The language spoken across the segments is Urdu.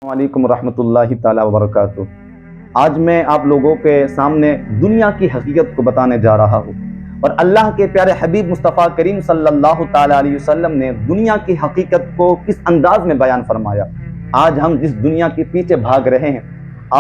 السلام علیکم ورحمۃ اللہ تعالیٰ وبرکاتہ۔ آج میں آپ لوگوں کے سامنے دنیا کی حقیقت کو بتانے جا رہا ہوں، اور اللہ کے پیارے حبیب مصطفیٰ کریم صلی اللہ تعالیٰ علیہ وسلم نے دنیا کی حقیقت کو کس انداز میں بیان فرمایا۔ آج ہم جس دنیا کے پیچھے بھاگ رہے ہیں،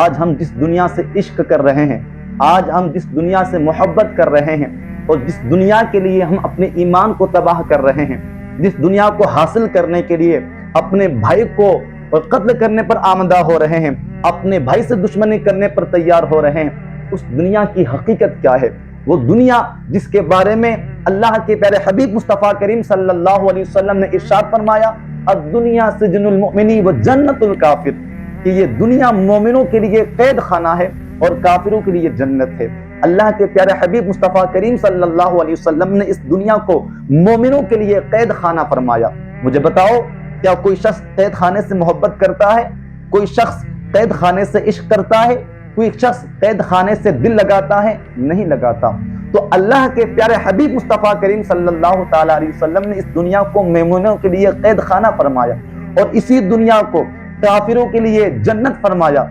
آج ہم جس دنیا سے عشق کر رہے ہیں، آج ہم جس دنیا سے محبت کر رہے ہیں، اور جس دنیا کے لیے ہم اپنے ایمان کو تباہ کر رہے ہیں، جس دنیا کو حاصل کرنے کے لیے اپنے بھائی کو قتل کرنے پر آمدہ ہو رہے ہیں، اپنے بھائی سے دشمنی کرنے پر تیار ہو رہے ہیں، اس دنیا کی حقیقت کیا ہے؟ وہ دنیا جس کے بارے میں اللہ کے پیارے حبیب مصطفیٰ کریم صلی اللہ علیہ وسلم نے ارشاد فرمایا، الدنیا سجن المؤمنی و جنت الکافر، کہ یہ دنیا مومنوں کے لیے قید خانہ ہے اور کافروں کے لیے جنت ہے۔ اللہ کے پیارے حبیب مصطفیٰ کریم صلی اللہ علیہ وسلم نے اس دنیا کو مومنوں کے لیے قید خانہ فرمایا۔ مجھے بتاؤ، کیا کوئی شخص قید خانے سے محبت کرتا ہے؟ کوئی شخص قید خانے سے عشق کرتا ہے؟ کوئی شخص قید خانے سے دل لگاتا ہے؟ نہیں لگاتا۔ تو اللہ کے پیارے حبیب مصطفیٰ کریم صلی اللہ تعالیٰ علیہ وسلم نے اس دنیا کو مومنوں کے لیے قید خانہ فرمایا، اور اسی دنیا کو کافروں کے لیے جنت فرمایا۔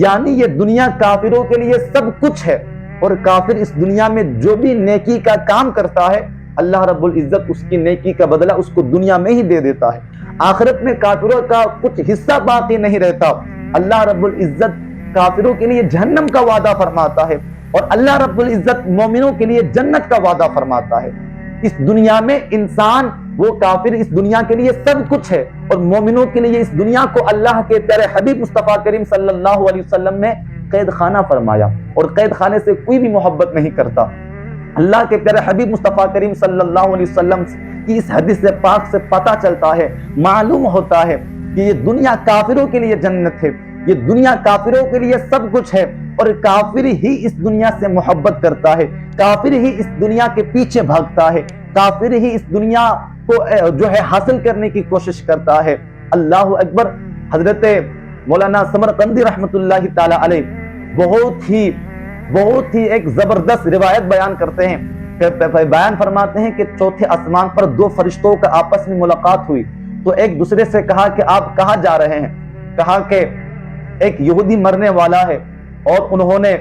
یعنی یہ دنیا کافروں کے لیے سب کچھ ہے، اور کافر اس دنیا میں جو بھی نیکی کا کام کرتا ہے، اللہ رب العزت اس کی نیکی کا بدلہ اس کو دنیا میں ہی دے دیتا ہے۔ آخرت میں کافروں کا کچھ حصہ باقی نہیں رہتا۔ اللہ رب العزت کافروں کے لیے جہنم کا وعدہ فرماتا ہے، اور اللہ رب العزت مومنوں کے لیے جنت کا وعدہ فرماتا ہے۔ اس دنیا میں انسان، وہ کافر اس دنیا کے لیے سب کچھ ہے، اور مومنوں کے لیے اس دنیا کو اللہ کے پیارے حبیب مصطفیٰ کریم صلی اللہ علیہ وسلم نے قید خانہ فرمایا، اور قید خانے سے کوئی بھی محبت نہیں کرتا۔ اللہ کے پیارے حبیب مصطفیٰ کریم صلی اللہ علیہ وسلم کی اس حدیث پاک سے پتہ چلتا ہے، معلوم ہوتا ہے کہ یہ دنیا کافروں کے لیے جنت ہے، یہ دنیا کافروں کے لیے سب کچھ ہے، اور کافر ہی اس دنیا سے محبت کرتا ہے، کافر ہی اس دنیا کے پیچھے بھاگتا ہے، کافر ہی اس دنیا کو جو ہے حاصل کرنے کی کوشش کرتا ہے۔ اللہ اکبر۔ حضرت مولانا سمرقندی رحمۃ اللہ تعالی علیہ بہت ہی ایک زبردست روایت بیان کرتے ہیں، بیان فرماتے ہیں کہ چوتھے آسمان پر دو فرشتوں کا آپس میں ملاقات ہوئی، تو ایک دوسرے سے کہا کہ آپ کہاں جا رہے ہیں؟ کہا کہ ایک یہودی مرنے والا ہے، اور انہوں نے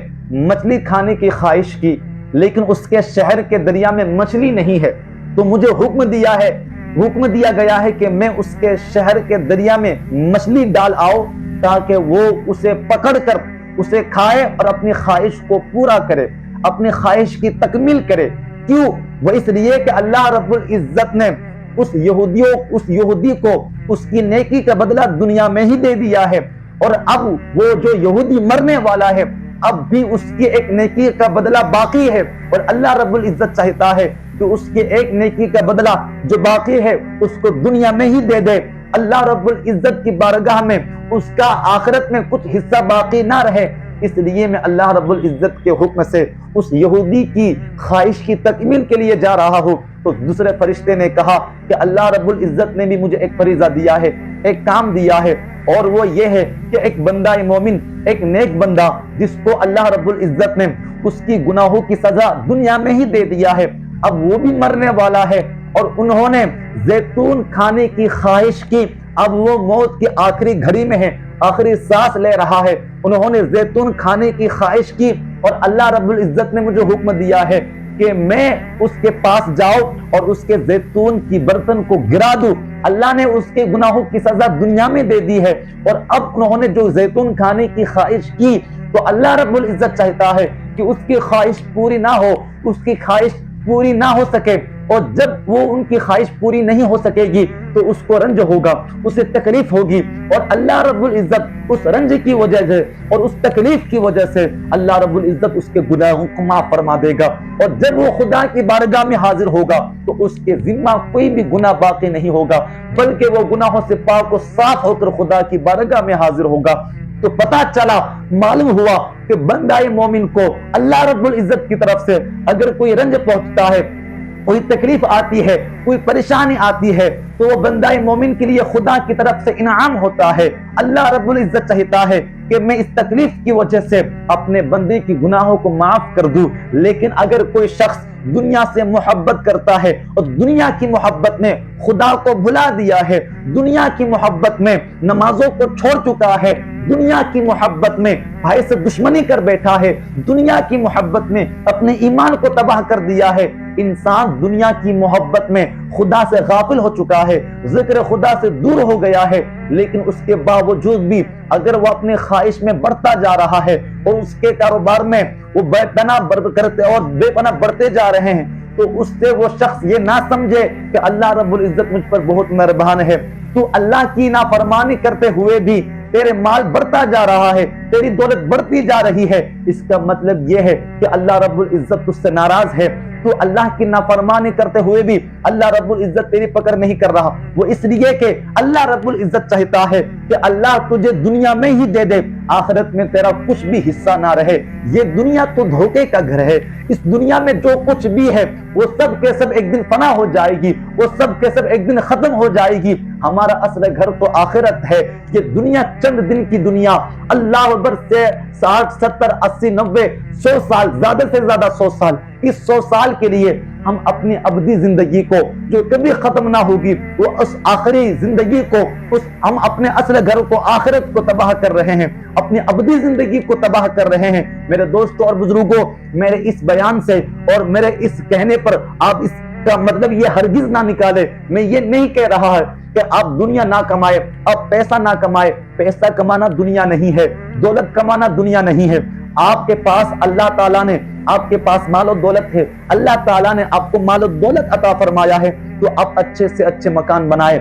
مچھلی کھانے کی خواہش کی، لیکن اس کے شہر کے دریا میں مچھلی نہیں ہے، تو مجھے حکم دیا گیا ہے کہ میں اس کے شہر کے دریا میں مچھلی ڈال آؤ، تاکہ وہ اسے پکڑ کر اسے کھائے اور اپنی خواہش کو پورا کرے، اپنی خواہش کی تکمیل کرے۔ کیوں؟ وہ اس لیے کہ اللہ رب العزت نے اس یہودی کو اس کی نیکی کا بدلہ دنیا میں ہی دے دیا ہے، اور اب وہ جو یہودی مرنے والا ہے، اب بھی اس کی ایک نیکی کا بدلہ باقی ہے، اور اللہ رب العزت چاہتا ہے کہ اس کی ایک نیکی کا بدلہ جو باقی ہے اس کو دنیا میں ہی دے دے۔ اللہ رب العزت کی بارگاہ میں اس کا آخرت میں کچھ حصہ باقی نہ رہے، اس لیے میں اللہ رب العزت کے حکم سے اس یہودی کی خواہش کی تکمیل کے لیے جا رہا ہوں۔ تو دوسرے فرشتے نے کہا کہ اللہ رب العزت نے بھی مجھے ایک فریضہ دیا ہے، ایک کام دیا ہے، اور وہ یہ ہے کہ ایک بندہ مومن، ایک نیک بندہ جس کو اللہ رب العزت نے اس کی گناہوں کی سزا دنیا میں ہی دے دیا ہے، اب وہ بھی مرنے والا ہے، اور انہوں نے زیتون کھانے کی خواہش کی، اب وہ موت کی آخری گھڑی میں ہے، آخری سانس لے رہا ہے، انہوں نے زیتون کھانے کی خواہش کی، اور اللہ رب العزت نے مجھے حکم دیا ہے کہ میں اس کے پاس جاؤں اور اس کے زیتون کی برتن کو گرا دوں۔ اللہ نے اس کے گناہوں کی سزا دنیا میں دے دی ہے، اور اب انہوں نے جو زیتون کھانے کی خواہش کی، تو اللہ رب العزت چاہتا ہے کہ اس کی خواہش پوری نہ ہو، اس کی خواہش پوری نہ ہو سکے، اور جب وہ ان کی خواہش پوری نہیں ہو سکے گی تو اس کو رنج ہوگا، اسے تکلیف ہوگی، اور اللہ رب العزت اس رنج کی وجہ سے اور اس تکلیف کی وجہ سے اللہ رب العزت اس کے گناہوں کو معاف فرما دے گا، اور جب وہ خدا کی بارگاہ میں حاضر ہوگا تو اس کے ذمہ کوئی بھی گناہ باقی نہیں ہوگا، بلکہ وہ گناہوں سے پاک و صاف ہو کر خدا کی بارگاہ میں حاضر ہوگا۔ تو پتہ چلا، معلوم ہوا کہ بندہ مومن کو اللہ رب العزت کی طرف سے اگر کوئی رنج پہنچتا ہے، کوئی تکلیف آتی ہے، کوئی پریشانی آتی ہے، تو وہ بندہ مومن کے لیے خدا کی طرف سے انعام ہوتا ہے۔ اللہ رب العزت چاہتا ہے کہ میں اس تکلیف کی وجہ سے اپنے بندے کی گناہوں کو معاف کر دوں، لیکن اگر کوئی شخص دنیا سے محبت کرتا ہے اور دنیا کی محبت میں خدا کو بھلا دیا ہے، دنیا کی محبت میں نمازوں کو چھوڑ چکا ہے، دنیا کی محبت میں بھائی سے دشمنی کر بیٹھا ہے، دنیا کی محبت میں اپنے ایمان کو تباہ کر دیا ہے، انسان دنیا کی محبت میں خدا سے غافل ہو چکا ہے، ذکر خدا سے دور ہو گیا ہے، لیکن اس کے باوجود بھی اگر وہ اپنے خواہش میں بڑھتا جا رہا ہے اور اس کے کاروبار میں وہ بے پناہ بڑھتے جا رہے ہیں، تو اس سے وہ شخص یہ نہ سمجھے کہ اللہ رب العزت مجھ پر بہت مہربان ہے۔ تو اللہ کی نافرمانی کرتے ہوئے بھی تیرے مال بڑھتا جا رہا ہے، تیری دولت بڑھتی جا رہی ہے، اس کا مطلب یہ ہے کہ اللہ رب العزت تجھ سے ناراض ہے۔ تو اللہ کی نافرمانی کرتے ہوئے بھی اللہ رب العزت تیری پکڑ نہیں کر رہا، وہ اس لیے کہ اللہ رب العزت چاہتا ہے کہ اللہ تجھے دنیا میں ہی دے دے، آخرت میں تیرا کچھ بھی حصہ نہ رہے۔ یہ دنیا تو دھوکے کا گھر ہے، اس دنیا میں جو کچھ بھی ہے وہ سب کے سب ایک دن فنا ہو جائے گی، وہ سب کے سب ایک دن ختم ہو جائے گی۔ ہمارا اصل گھر تو آخرت ہے۔ یہ دنیا چند دن کی دنیا، اللہ اکبر، سے 60 70 80 90 100 سال، زیادہ سے زیادہ 100 سال، اس 100 سال کے لیے ہم اپنی ابدی زندگی کو جو کبھی ختم نہ ہوگی، وہ اس آخری زندگی کو، ہم اپنے اصل گھر کو، آخرت کو تباہ کر رہے ہیں، اپنی ابدی زندگی کو تباہ کر رہے ہیں۔ میرے دوستوں اور بزرگوں، میرے اس بیان سے اور میرے اس کہنے پر آپ اس کا مطلب یہ ہرگز نہ نکالے، میں یہ نہیں کہہ رہا ہے کہ آپ دنیا نہ کمائے، آپ پیسہ نہ کمائے۔ پیسہ کمانا دنیا نہیں ہے، دولت کمانا دنیا نہیں ہے۔ آپ کے پاس اللہ تعالیٰ نے، آپ کے پاس مال و دولت ہے، اللہ تعالیٰ نے آپ کو مال و دولت عطا فرمایا ہے، تو آپ اچھے سے اچھے مکان بنائے،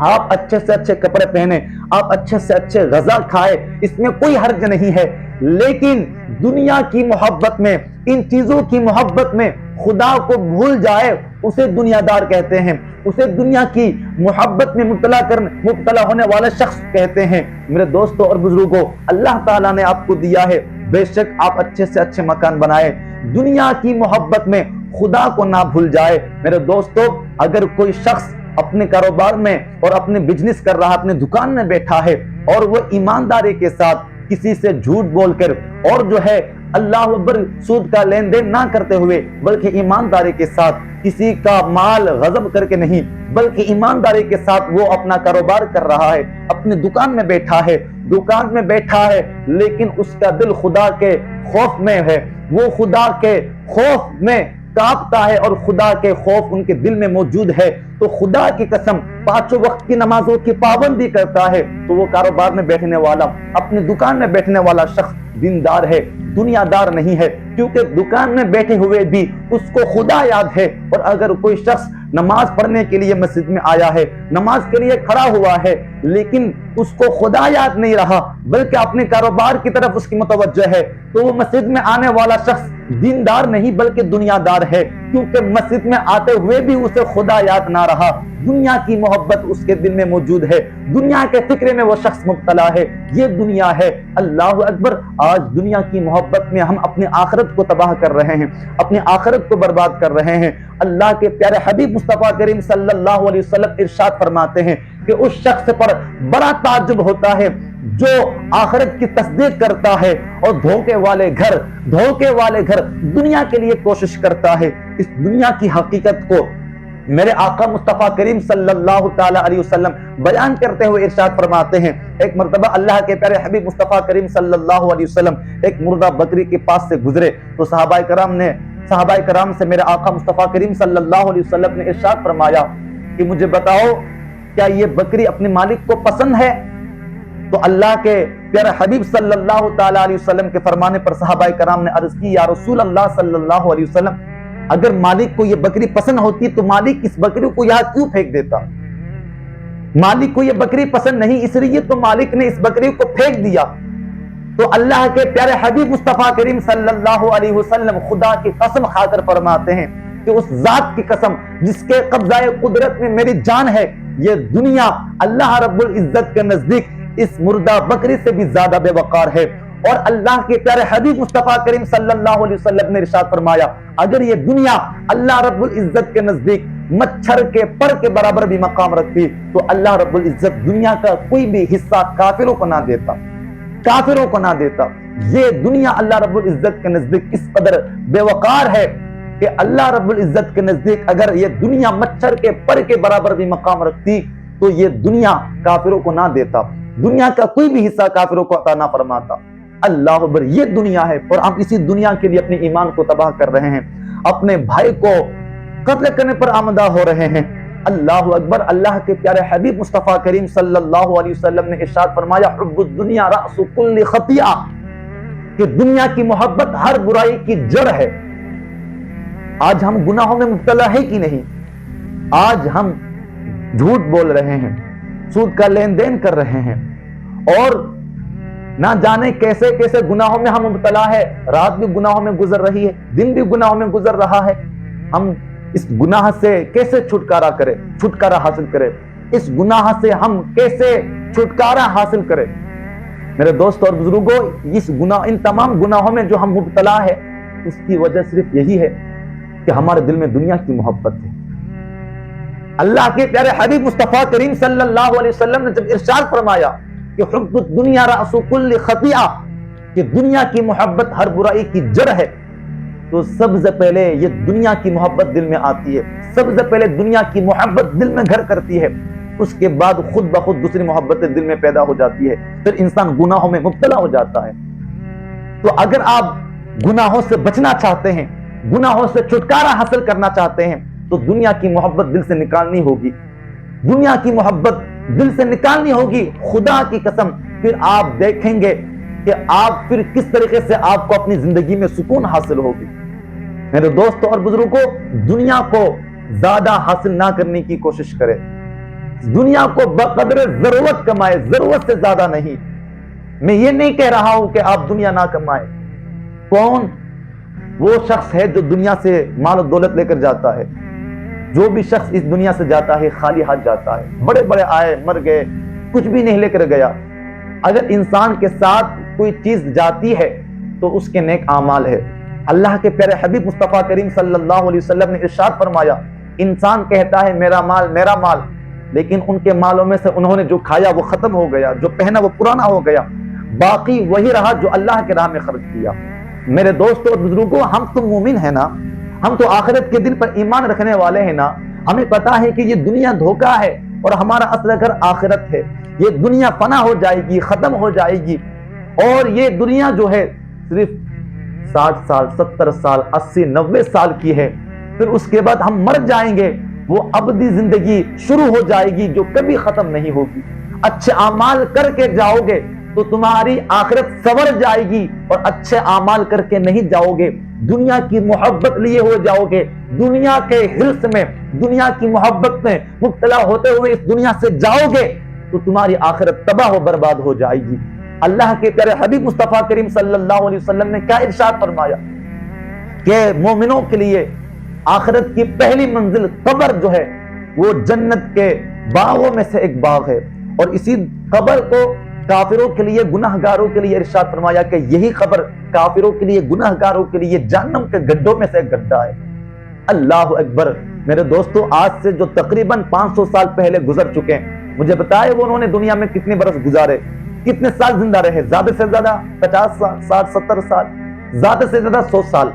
آپ اچھے سے اچھے کپڑے پہنے، آپ اچھے سے اچھے غذا کھائے، اس میں کوئی حرج نہیں ہے۔ لیکن دنیا کی محبت میں، ان چیزوں کی محبت میں خدا کو بھول جائے، اسے دنیا دار کہتے ہیں، اسے دنیا کی محبت میں مبتلا ہونے والا شخص کہتے ہیں۔ میرے دوستوں اور بزرگوں، اللہ تعالیٰ نے آپ کو دیا ہے، بے شک آپ اچھے سے اچھے مکان بنائے، دنیا کی محبت میں خدا کو نہ بھول جائے۔ میرے دوستوں، اگر کوئی شخص اپنے کاروبار میں اور اپنے بزنس کر رہا، اپنے دکان میں بیٹھا ہے، اور وہ ایمانداری کے ساتھ کسی سے جھوٹ بول کر اور جو ہے اللہ اکبر سود کا لین دین نہ کرتے ہوئے، بلکہ ایمانداری کے ساتھ کسی کا مال غصب کر کے نہیں، بلکہ ایمانداری کے ساتھ وہ اپنا کاروبار کر رہا ہے، اپنے دکان میں بیٹھا ہے، لیکن اس کا دل خدا کے خوف میں ہے، وہ خدا کے خوف میں کانپتا ہے اور خدا کے خوف ان کے دل میں موجود ہے، تو خدا کی قسم 5 وقت کی نمازوں کی پابندی کرتا ہے، تو وہ کاروبار میں بیٹھنے والا، اپنی دکان میں بیٹھنے والا شخص دیندار ہے، دنیا دار نہیں ہے، کیونکہ دکان میں بیٹھے ہوئے بھی اس کو خدا یاد ہے۔ اور اگر کوئی شخص نماز پڑھنے کے لیے مسجد میں آیا ہے، نماز کے لیے کھڑا ہوا ہے، لیکن اس کو خدا یاد نہیں رہا، بلکہ اپنے کاروبار کی طرف اس کی متوجہ ہے، تو وہ مسجد میں آنے والا شخص دیندار نہیں بلکہ دنیا دار ہے، کیونکہ مسجد میں آتے ہوئے بھی اسے خدا یاد نہ رہا، دنیا کی محبت اس کے دل میں موجود ہے، دنیا کے فکر میں وہ شخص مبتلا ہے۔ یہ دنیا ہے، اللہ اکبر۔ آج دنیا کی محبت میں ہم اپنی آخرت کو تباہ کر رہے ہیں، اپنی آخرت کو برباد کر رہے ہیں۔ اللہ کے پیارے حبیب مصطفیٰ کریم صلی اللہ علیہ وسلم ارشاد فرماتے ہیں کہ اس شخص پر بڑا تعجب ہوتا ہے جو آخرت کی تصدیق کرتا ہے اور دھوکے والے گھر دنیا کے لیے کوشش کرتا ہے۔ اس دنیا کی حقیقت کو میرے آقا مصطفیٰ کریم صلی اللہ تعالی علیہ وسلم بیان کرتے ہوئے ارشاد فرماتے ہیں، ایک مرتبہ اللہ کے پیارے حبیب مصطفیٰ کریم صلی اللہ علیہ وسلم ایک مردہ بکری کے پاس سے گزرے، تو صحابہ کرام سے میرے آقا مصطفیٰ کریم صلی اللہ علیہ وسلم نے ارشاد فرمایا کہ مجھے بتاؤ کیا یہ بکری اپنے مالک کو پسند ہے؟ تو اللہ کے پیارے حبیب صلی اللہ تعالی علیہ وسلم کے فرمانے پر صحابہ کرام نے عرض کی، یا رسول اللہ صلی اللہ علیہ وسلم، اگر مالک کو یہ بکری پسند ہوتی تو مالک اس بکری کو یہاں کیوں پھینک دیتا؟ مالک کو یہ بکری پسند نہیں، اس لیے تو مالک نے اس بکری کو پھینک دیا۔ تو اللہ کے پیارے حبیب مصطفیٰ کریم صلی اللہ علیہ وسلم خدا کی قسم کھا کر فرماتے ہیں کہ اس ذات کی قسم جس کے قبضہ قدرت میں میری جان ہے، یہ دنیا اللہ رب العزت کے نزدیک اس مردہ بکری سے بھی زیادہ بے وقار ہے۔ اور اللہ کے پیارے حبیب مصطفیٰ کریم صلی اللہ علیہ وسلم نے ارشاد فرمایا، اگر یہ دنیا اللہ رب العزت کے نزدیک مچھر کے پر کے برابر بھی مقام رکھتی تو اللہ رب العزت دنیا کا کوئی بھی حصہ کافروں کو نہ دیتا، کافروں کو نہ دیتا۔ یہ دنیا اللہ رب العزت کے نزدیک اس قدر بے وقار ہے کہ اللہ رب العزت کے نزدیک اگر یہ دنیا مچھر کے پر کے برابر بھی مقام رکھتی تو یہ دنیا کافروں کو نہ دیتا، دنیا کا کوئی بھی حصہ کافروں کو عطا نہ فرماتا۔ اللہ اکبر، یہ دنیا ہے اور ہم اسی دنیا کے لیے اپنے ایمان کو تباہ کر رہے ہیں، اپنے بھائی کو قتل کرنے پر آمدہ ہو رہے ہیں۔ اللہ اکبر، اللہ کے پیارے حبیب مصطفیٰ کریم صلی اللہ علیہ وسلم نے ارشاد فرمایا حب الدنیا رأس کل خطیئہ، کہ دنیا کی محبت ہر برائی کی جڑ ہے۔ آج ہم گناہوں میں مبتلا ہے کہ نہیں؟ آج ہم جھوٹ بول رہے ہیں، سود کا لین دین کر رہے ہیں، اور نہ جانے کیسے کیسے گناہوں میں ہم مبتلا ہے۔ رات بھی گناہوں میں گزر رہی ہے، دن بھی گناہوں میں گزر رہا ہے۔ ہم اس گناہ سے کیسے چھٹکارا حاصل کرے؟ اس گناہ سے ہم کیسے چھٹکارا حاصل کرے؟ میرے دوست اور بزرگوں، ان تمام گناہوں میں جو ہم مبتلا ہے، اس کی وجہ صرف یہی ہے کہ ہمارے دل میں دنیا کی محبت ہے۔ اللہ کے پیارے حبیب مصطفیٰ کریم صلی اللہ علیہ وسلم نے جب ارشاد فرمایا کہ حب الدنیا رأس کل خطیئہ، کہ دنیا کی محبت ہر برائی کی جڑ ہے، تو سب سے پہلے یہ دنیا کی محبت دل میں آتی ہے، سب سے پہلے دنیا کی محبت دل میں گھر کرتی ہے، اس کے بعد خود بخود دوسری محبتیں دل میں پیدا ہو جاتی ہے، پھر انسان گناہوں میں مبتلا ہو جاتا ہے۔ تو اگر آپ گناہوں سے بچنا چاہتے ہیں، گناہوں سے چھٹکارا حاصل کرنا چاہتے ہیں، تو دنیا کی محبت دل سے نکالنی ہوگی، دنیا کی محبت دل سے نکالنی ہوگی۔ خدا کی قسم، پھر آپ دیکھیں گے کہ آپ پھر کس طریقے سے آپ کو اپنی زندگی میں سکون حاصل ہوگی۔ میرے دوستوں اور بزرگوں، دنیا کو زیادہ حاصل نہ کرنے کی کوشش کرے، دنیا کو بقدر ضرورت کمائے، ضرورت سے زیادہ نہیں۔ میں یہ نہیں کہہ رہا ہوں کہ آپ دنیا نہ کمائے۔ کون وہ شخص ہے جو دنیا سے مال و دولت لے کر جاتا ہے؟ جو بھی شخص اس دنیا سے جاتا ہے خالی ہاتھ جاتا ہے، بڑے بڑے آئے مر گئے، کچھ بھی نہیں لے کر گیا۔ اگر انسان کے ساتھ کوئی چیز جاتی ہے تو اس کے نیک اعمال ہے۔ اللہ کے پیارے حبیب مصطفیٰ کریم صلی اللہ علیہ وسلم نے ارشاد فرمایا، انسان کہتا ہے میرا مال میرا مال، لیکن ان کے مالوں میں سے انہوں نے جو کھایا وہ ختم ہو گیا، جو پہنا وہ پرانا ہو گیا، باقی وہی رہا جو اللہ کے راہ میں خرچ کیا۔ میرے دوستوں اور بزرگوں، ہم تو مومن ہیں نا، ہم تو آخرت کے دن پر ایمان رکھنے والے ہیں نا۔ ہمیں پتا ہے کہ یہ دنیا دھوکہ ہے اور ہمارا اصل گھر آخرت ہے۔ یہ دنیا فنا ہو جائے گی، ختم ہو جائے گی، اور یہ دنیا جو ہے صرف 60 سال 70 سال 80 90 سال کی ہے، پھر اس کے بعد ہم مر جائیں گے۔ وہ ابدی زندگی شروع ہو جائے گی جو کبھی ختم نہیں ہوگی۔ اچھے اعمال کر کے جاؤ گے تو تمہاری آخرت سنور جائے گی، اور اچھے اعمال کر کے نہیں جاؤ گے، دنیا کی محبت لیے ہو جاؤ گے، دنیا کے حرص میں، دنیا کی محبت میں مبتلا ہوتے ہوئے اس دنیا سے جاؤ گے تو تمہاری آخرت تباہ و برباد ہو جائے گی۔ اللہ کے پیارے حبیب مصطفیٰ کریم صلی اللہ علیہ وسلم نے کیا ارشاد فرمایا کہ مومنوں کے لیے آخرت کی پہلی منزل قبر جو ہے وہ جنت کے باغوں میں سے ایک باغ ہے، اور اسی قبر کو کافروں کے لیے، گناہگاروں کے لیے ارشاد فرمایا کہ یہی قبر کافروں کے لیے، گناہگاروں کے لیے جہنم کے گڈھوں میں سے ایک گڈھا ہے۔ اللہ اکبر۔ میرے دوستو، آج سے جو تقریباً 500 سال پہلے گزر چکے ہیں، مجھے بتائے وہ انہوں نے دنیا میں کتنے برس گزارے، کتنے سال زندہ رہے؟ زیادہ سے زیادہ 50 سال، 60 70 سال، زیادہ سے زیادہ 100 سال۔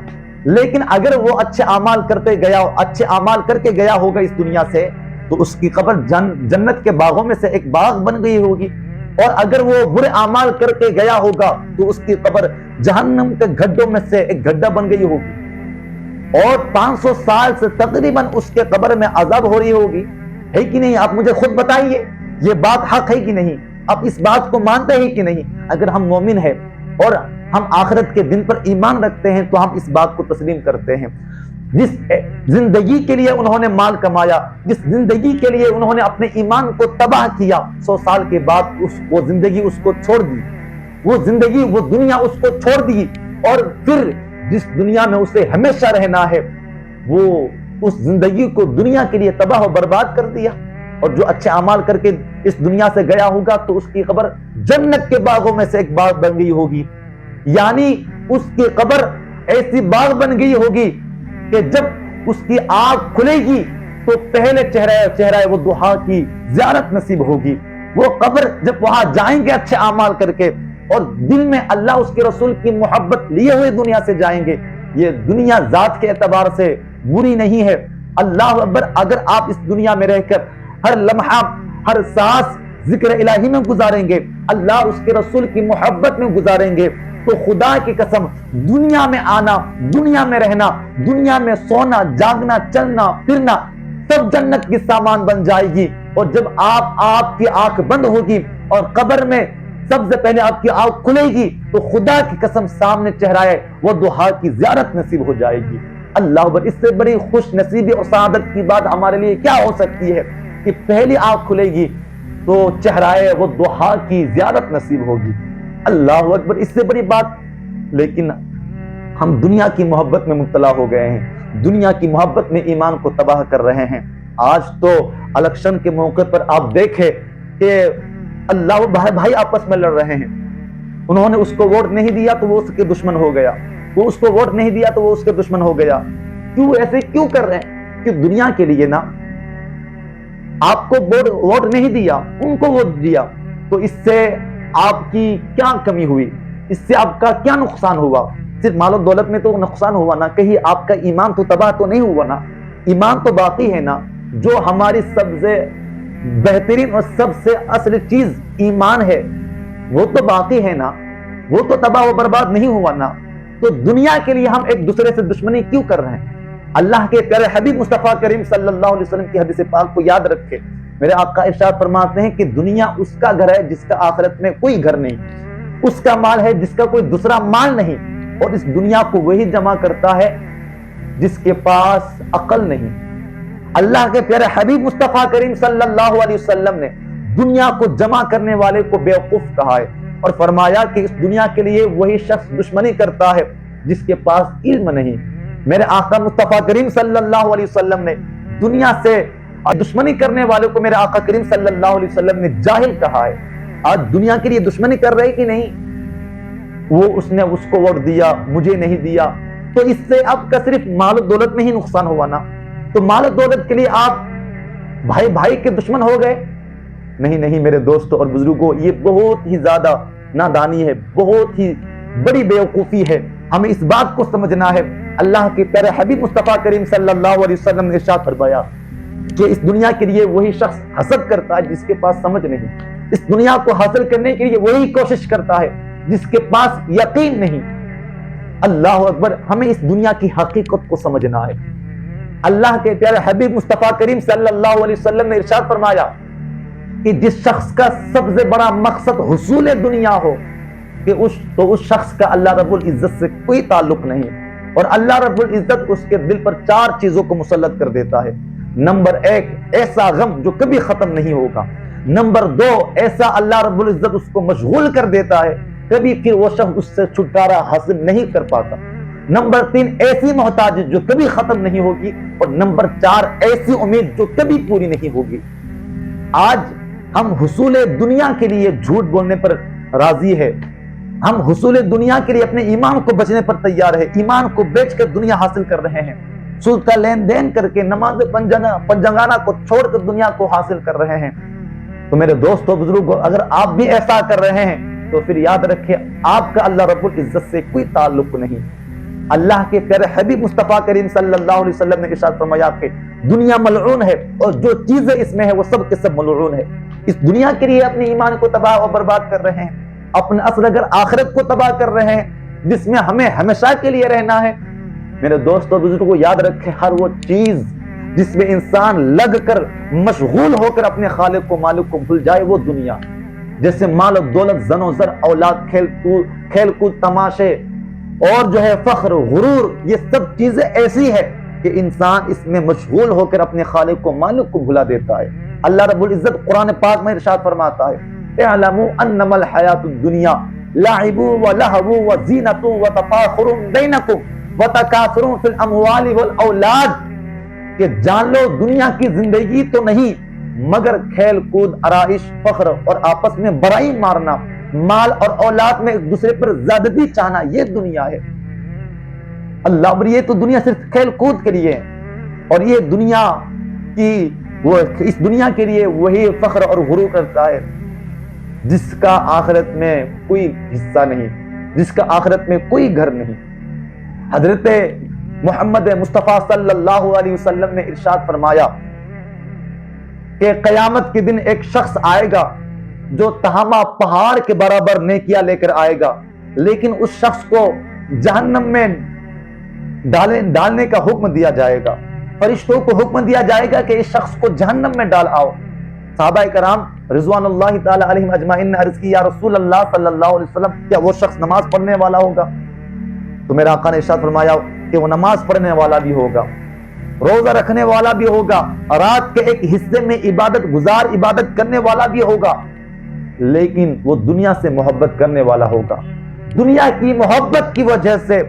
لیکن اگر وہ اچھے اعمال کرتے گیا، اچھے اعمال کر کے گیا ہوگا اس دنیا سے، تو اس کی قبر جنت کے باغوں میں سے ایک باغ بن گئی ہوگی، اور اگر وہ برے اعمال کر کے گیا ہوگا تو اس کی قبر جہنم کے گڈھوں میں سے ایک گڈھا بن گئی ہوگی، اور 500 سال سے تقریباً اس کے قبر میں عذاب ہو رہی ہوگی، ہے کہ نہیں؟ آپ مجھے خود بتائیے، یہ بات حق ہے کہ نہیں؟ آپ اس بات کو مانتے ہیں کہ نہیں؟ اگر ہم مومن ہیں اور ہم آخرت کے دن پر ایمان رکھتے ہیں تو ہم اس بات کو تسلیم کرتے ہیں۔ جس زندگی کے لیے انہوں نے مال کمایا، جس زندگی کے لیے انہوں نے اپنے ایمان کو تباہ کیا، 100 سال کے بعد وہ زندگی اس کو چھوڑ دی، وہ زندگی، وہ دنیا اس کو چھوڑ دی، اور پھر جس دنیا میں اسے ہمیشہ رہنا ہے وہ اس زندگی کو دنیا کے لیے تباہ و برباد کر دیا۔ اور جو اچھے اعمال کر کے اس دنیا سے گیا ہوگا تو اس کی قبر جنت کے باغوں میں سے ایک باغ بن گئی ہوگی، یعنی اس کی قبر ایسی باغ بن گئی ہوگی کہ جب اس کی آنکھ کھلے گی تو پہلے چہرہ وہ دعا کی زیارت نصیب ہوگی۔ وہ قبر جب وہاں جائیں گے اچھے اعمال کر کے اور دل میں اللہ اس کے رسول کی محبت لیے ہوئے دنیا سے جائیں گے. یہ دنیا ذات کے اعتبار سے بری نہیں ہے. اللہ اکبر. اگر آپ اس دنیا میں رہ کر ہر لمحہ ہر سانس ذکر الہی میں گزاریں گے, اللہ اس کے رسول کی محبت میں گزاریں گے, تو خدا کی قسم دنیا میں آنا, دنیا میں رہنا, دنیا میں سونا, جاگنا, چلنا, پھرنا سب جنت کی سامان بن جائے گی. اور جب آپ کی آنکھ بند ہوگی اور قبر میں سب سے پہلے آپ کی آنکھ کھلے گی, تو خدا کی قسم سامنے چہرہ ہے وہ دعا کی زیارت نصیب ہو جائے گی. اللہ اکبر. اس سے بڑی خوش نصیبی اور سعادت کی بات ہمارے لیے کیا ہو سکتی ہے کہ پہلی آنکھ کھلے گی تو چہرہ وہ دعا کی زیارت نصیب ہوگی. اللہ اکبر. اس سے بڑی بات. لیکن ہم دنیا کی محبت میں مبتلا ہو گئے ہیں, دنیا کی محبت میں ایمان کو تباہ کر رہے ہیں. آج تو الیکشن کے موقع پر آپ دیکھیں کہ اللہ بھائی آپس میں لڑ رہے ہیں. انہوں نے اس کو ووٹ نہیں دیا تو وہ اس کے دشمن ہو گیا, وہ اس کو ووٹ نہیں دیا تو وہ اس کے دشمن ہو گیا. کیوں ایسے کیوں کر رہے ہیں؟ کہ دنیا کے لیے نا, آپ کو ووٹ نہیں دیا, ان کو ووٹ دیا, تو اس سے آپ کی کیا کمی ہوئی, اس سے آپ کا کیا نقصان ہوا؟ صرف مال و دولت میں تو نقصان ہوا نا, کہیں آپ کا ایمان تو تباہ تو نہیں ہوا نا. ایمان تو باقی ہے نا. جو ہماری سب سے بہترین اور سب سے اصل چیز ایمان ہے وہ تو باقی ہے نا, وہ تو تباہ و برباد نہیں ہوا نا. تو دنیا کے لیے ہم ایک دوسرے سے دشمنی کیوں کر رہے ہیں؟ اللہ کے پیارے حبیب مصطفیٰ کریم صلی اللہ علیہ وسلم کی حدیث پاک کو یاد رکھے. میرے آقا ارشاد فرماتے ہیں کہ دنیا اس کا گھر ہے جس کا آخرت میں کوئی گھر نہیں, اس کا مال ہے جس کا کوئی دوسرا مال نہیں, اور اس دنیا کو وہی جمع کرتا ہے جس کے پاس عقل نہیں. اللہ کے پیارے حبیب مصطفیٰ کریم صلی اللہ علیہ وسلم نے دنیا کو جمع کرنے والے کو بیوقوف کہا ہے, اور فرمایا کہ اس دنیا کے لیے وہی شخص دشمنی کرتا ہے جس کے پاس علم نہیں. میرے آقا مصطفیٰ کریم صلی اللہ علیہ وسلم نے دنیا سے دشمنی کرنے والے کو میرے آقا کریم صلی اللہ علیہ وسلم نے جاہل کہا ہے. آج دنیا کے لیے دشمنی کر رہے کہ نہیں؟ وہ اس نے اس کو ووٹ دیا, مجھے نہیں دیا, تو اس سے آپ کا صرف مال و دولت میں ہی نقصان ہوا نا. تو مال و دولت کے لیے آپ بھائی کے دشمن ہو گئے؟ نہیں میرے دوستوں اور بزرگوں, یہ بہت ہی زیادہ نادانی ہے, بہت ہی بڑی بیوقوفی ہے. ہمیں اس بات کو سمجھنا ہے. اللہ کے پیارے حبیب مصطفیٰ کریم صلی اللہ علیہ وسلم نے ارشاد فرمایا کہ اس دنیا کے لیے وہی شخص حسد کرتا ہے جس کے پاس سمجھ نہیں, اس دنیا کو حاصل کرنے کے لیے وہی کوشش کرتا ہے جس کے پاس یقین نہیں. اللہ اکبر. ہمیں اس دنیا کی حقیقت کو سمجھنا ہے. اللہ کے پیارے حبیب مصطفیٰ کریم صلی اللہ علیہ وسلم نے ارشاد فرمایا کہ جس شخص کا سب سے بڑا مقصد حصول دنیا ہو کہ اس شخص کا اللہ رب العزت سے کوئی تعلق نہیں, اور اللہ رب العزت اس کے دل پر 4 چیزوں کو مسلط کر دیتا ہے. نمبر 1, ایسا غم جو کبھی ختم نہیں ہوگا. نمبر 2, ایسا اللہ رب العزت اس کو مشغول کر دیتا ہے کبھی پھر وہ شخص اس سے چھٹکارا حاصل نہیں کر پاتا. نمبر 3, ایسی محتاج جو کبھی ختم نہیں ہوگی. اور نمبر 4, ایسی امید جو کبھی پوری نہیں ہوگی. آج ہم حصول دنیا کے لیے جھوٹ بولنے پر راضی ہے, ہم حصول دنیا کے لیے اپنے ایمان کو بچنے پر تیار ہے, ایمان کو بیچ کر دنیا حاصل کر رہے ہیں, سود کا لین دین کر کے نماز پنجگانہ کو چھوڑ کر دنیا کو حاصل کر رہے ہیں. تو میرے دوستوں بزرگوں, اگر آپ بھی ایسا کر رہے ہیں تو پھر یاد رکھیں آپ کا اللہ رب العزت سے کوئی تعلق نہیں. اللہ کے پیارے حبیب مصطفیٰ کریم صلی اللہ علیہ وسلم نے ارشاد فرمایا کہ دنیا ملعون ہے اور جو چیزیں اس میں ہے وہ سب کے سب ملعون ہے. اس دنیا کے لیے اپنے ایمان کو تباہ اور برباد کر رہے ہیں, اپنے اصل اگر آخرت کو تباہ کر رہے ہیں جس میں ہمیں ہمیشہ کے لیے رہنا ہے. میرے دوستوں بزرگوں کو یاد رکھیں, ہر وہ چیز جس میں انسان لگ کر مشغول ہو کر اپنے خالق کو مالک کو بھول جائے وہ دنیا, جیسے مال و دولت, زن و زر, اولاد, کھیل کود, تماشے اور جو ہے فخر, غرور, یہ سب چیزیں ایسی ہے کہ انسان اس میں مشغول ہو کر اپنے خالق کو مالک کو بھلا دیتا ہے. اللہ رب العزت قرآن پاک میں ارشاد فرماتا ہے, اعلموا انما الحیات الدنیا لعب ولہو وزینۃ وتفاخر بینکم وتکاثر فی الاموال والاولاد, کہ جان لو دنیا کی زندگی تو نہیں مگر کھیل کود, آرائش, فخر اور آپس میں برائی مارنا, مال اور اولاد میں ایک دوسرے پر زیادتی چاہنا, یہ دنیا ہے. اللہ, اور یہ تو دنیا صرف کھیل کود کے لیے ہے, اور یہ دنیا کی اس دنیا کے لیے وہی فخر اور غرور کرتا ہے. جس کا آخرت میں کوئی حصہ نہیں، جس کا آخرت میں کوئی گھر نہیں۔ حضرت محمد مصطفیٰ صلی اللہ علیہ وسلم نے ارشاد فرمایا کہ قیامت کے دن ایک شخص آئے گا جو تہامہ پہاڑ کے برابر نیکیاں لے کر آئے گا، لیکن اس شخص کو جہنم میں ڈالنے کا حکم دیا جائے گا۔ فرشتوں کو حکم دیا جائے گا کہ اس شخص کو جہنم میں ڈال آؤ۔ صحابہ کرام رضوان اللہ تعالی علیہم اجمعین نے عرض کی یا رسول اللہ صلی اللہ علیہ وسلم کیا وہ شخص نماز پڑھنے والا ہوگا؟ تو میرے آقا نے ارشاد فرمایا کہ وہ نماز پڑھنے والا بھی ہوگا، روزہ رکھنے والا بھی ہوگا، رات کے ایک حصے میں عبادت کرنے والا بھی ہوگا، لیکن وہ دنیا سے محبت کرنے والا ہوگا۔ دنیا کی محبت کی وجہ سے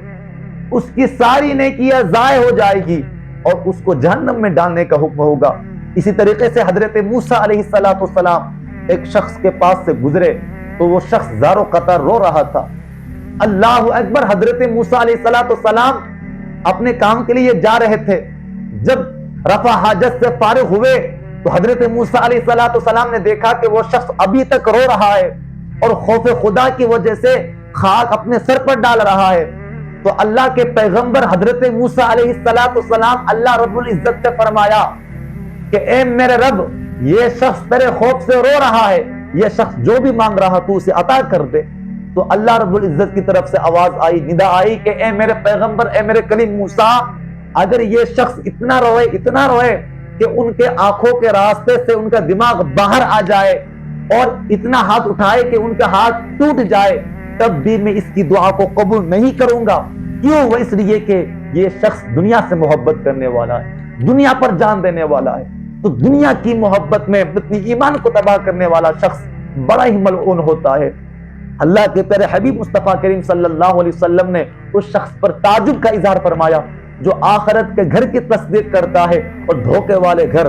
اس کی ساری نیکیاں ضائع ہو جائے گی اور اس کو جہنم میں ڈالنے کا حکم ہوگا۔ اسی طریقے سے حضرت موسیٰ علیہ السلام ایک شخص کے پاس سے گزرے تو وہ شخص زارو قطار رو رہا تھا۔ اللہ اکبر! حضرت موسیٰ علیہ السلام اپنے کام کے لیے جا رہے تھے، جب رفع حاجت سے فارغ ہوئے تو حضرت موسیٰ علیہ السلام نے دیکھا کہ وہ شخص ابھی تک رو رہا ہے اور خوف خدا کی وجہ سے خاک اپنے سر پر ڈال رہا ہے۔ تو اللہ کے پیغمبر حضرت موسیٰ علیہ السلام اللہ رب العزت سے فرمایا کہ اے میرے رب، یہ شخص تیرے خوف سے رو رہا ہے، یہ شخص جو بھی مانگ رہا تو اسے عطا کر دے۔ تو اللہ رب العزت کی طرف سے آواز آئی، ندا آئی کہ اے میرے پیغمبر، اے میرے کلیم موسیٰ، اگر یہ شخص اتنا روئے کہ ان کے آنکھوں کے راستے سے ان کا دماغ باہر آ جائے اور اتنا ہاتھ اٹھائے کہ ان کا ہاتھ ٹوٹ جائے، تب بھی میں اس کی دعا کو قبول نہیں کروں گا۔ کیوں؟ وہ اس لیے کہ یہ شخص دنیا سے محبت کرنے والا ہے، دنیا پر جان دینے والا ہے۔ تو دنیا کی محبت میں اپنی ایمان کو تباہ کرنے والا شخص بڑا ہی ملعون ہوتا ہے۔ اللہ کے پیارے حبیب مصطفیٰ کریم صلی اللہ علیہ وسلم نے اس شخص پر تعجب کا اظہار فرمایا جو آخرت کے گھر کی تصدیق کرتا ہے اور دھوکے والے گھر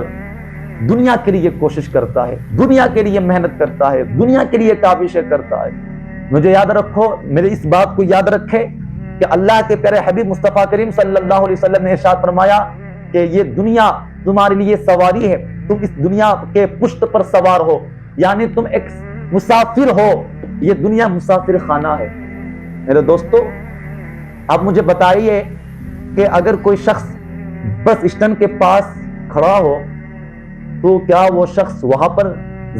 دنیا کے لیے کوشش کرتا ہے، دنیا کے لیے محنت کرتا ہے، دنیا کے لیے کاوشیں کرتا ہے۔ مجھے یاد رکھو، میرے اس بات کو یاد رکھے کہ اللہ کے پیارے حبیب مصطفیٰ کریم صلی اللہ علیہ وسلم نے ارشاد فرمایا کہ یہ دنیا تمہارے لیے سواری ہے، تم اس دنیا کے پشت پر سوار ہو، یعنی تم ایک مسافر ہو، یہ دنیا مسافر خانہ ہے۔ میرے دوستو، اب مجھے بتائیے کہ اگر کوئی شخص بس اسٹینڈ کے پاس کھڑا ہو تو کیا وہ شخص وہاں پر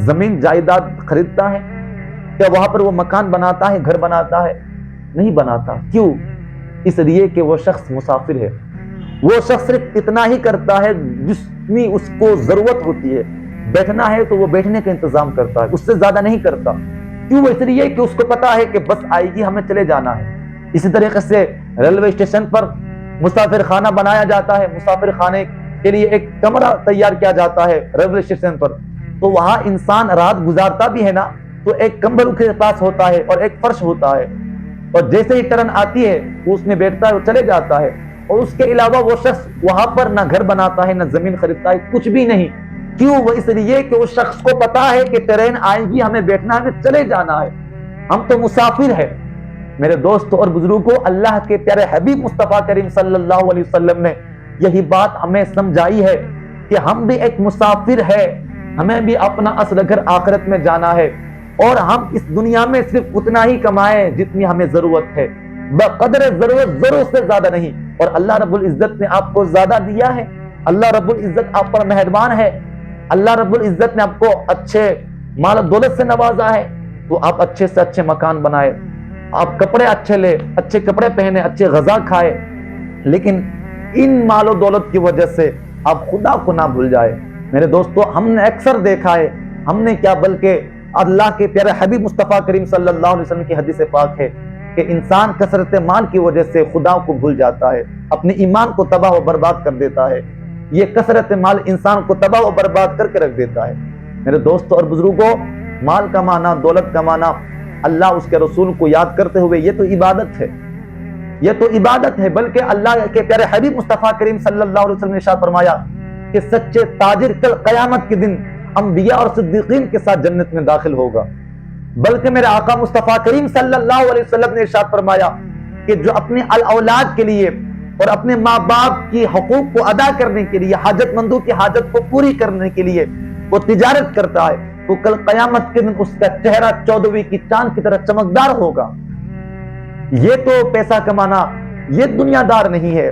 زمین جائیداد خریدتا ہے؟ کیا وہاں پر وہ مکان بناتا ہے، گھر بناتا ہے؟ نہیں بناتا۔ کیوں؟ اس لیے کہ وہ شخص مسافر ہے، وہ شخص صرف اتنا ہی کرتا ہے جس میں اس کو ضرورت ہوتی ہے، بیٹھنا ہے تو وہ بیٹھنے کا انتظام کرتا ہے، اس سے زیادہ نہیں کرتا۔ کیوں؟ اس لیے کہ اس کو پتا ہے کہ بس آئے گی، ہمیں چلے جانا ہے۔ اسی طریقے سے ریلوے اسٹیشن پر مسافر خانہ بنایا جاتا ہے، مسافر خانے کے لیے ایک کمرہ تیار کیا جاتا ہے ریلوے اسٹیشن پر، تو وہاں انسان رات گزارتا بھی ہے نا، تو ایک کمبل اس کے پاس ہوتا ہے اور ایک فرش ہوتا ہے، اور جیسے ہی ٹرن آتی ہے وہ اس میں بیٹھتا ہے اور چلے جاتا ہے۔ اور اس کے علاوہ وہ شخص وہاں پر نہ گھر بناتا ہے، نہ زمین خریدتا ہے، کچھ بھی نہیں۔ کیوں؟ وہ اس لیے کہ اس شخص کو پتا ہے کہ ٹرین آئے گی، ہمیں بیٹھنا ہے، ہمیں چلے جانا ہے، ہم تو مسافر ہیں۔ میرے دوستوں اور بزرگوں، اللہ کے پیارے حبیب مصطفیٰ کریم صلی اللہ علیہ وسلم نے یہی بات ہمیں سمجھائی ہے کہ ہم بھی ایک مسافر ہے، ہمیں بھی اپنا اصل گھر آخرت میں جانا ہے، اور ہم اس دنیا میں صرف اتنا ہی کمائیں جتنی ہمیں ضرورت ہے، بقدر ضرورت سے زیادہ نہیں۔ اور اللہ رب العزت نے آپ کو زیادہ دیا ہے، اللہ رب العزت آپ پر مہربان ہے، اللہ رب العزت نے آپ کو اچھے مال و دولت سے نوازا ہے، تو آپ اچھے سے اچھے مکان بنائے، آپ کپڑے اچھے لے، اچھے کپڑے پہنے، اچھے غذا کھائے، لیکن ان مال و دولت کی وجہ سے آپ خدا کو نہ بھول جائے۔ میرے دوستو، ہم نے اکثر دیکھا ہے، ہم نے کیا بلکہ اللہ کے پیارے حبیب مصطفیٰ کریم صلی اللہ علیہ وسلم کی حدیث پاک ہے کہ انسان کثرت مال کی وجہ سے خدا کو بھول جاتا ہے، اپنے ایمان کو تباہ و برباد کر دیتا ہے۔ یہ کثرت مال انسان کو تباہ و برباد کر کے رکھ دیتا ہے۔ میرے دوستو اور بزرگوں، مال کمانا، دولت کمانا، اللہ اس کے رسول کو یاد کرتے ہوئے، یہ تو عبادت ہے، یہ تو عبادت ہے۔ بلکہ اللہ کے پیارے حبیب مصطفیٰ کریم صلی اللہ علیہ وسلم نے ارشاد فرمایا کہ سچے تاجر کل قیامت کے دن انبیاء اور صدیقین کے ساتھ جنت میں داخل ہوگا۔ بلکہ میرے آقا مصطفیٰ کریم صلی اللہ علیہ وسلم نے ارشاد فرمایا کہ جو اپنے اولاد کے لیے اور اپنے ماں باپ کی حقوق کو ادا کرنے کے لیے، حاجت مندوں کی حاجت کو پوری کرنے کے لیے وہ تجارت کرتا ہے، تو کل قیامت کے دن اس کا چہرہ 14ویں کی چاند کی طرح چمکدار ہوگا۔ یہ تو پیسہ کمانا یہ دنیا دار نہیں ہے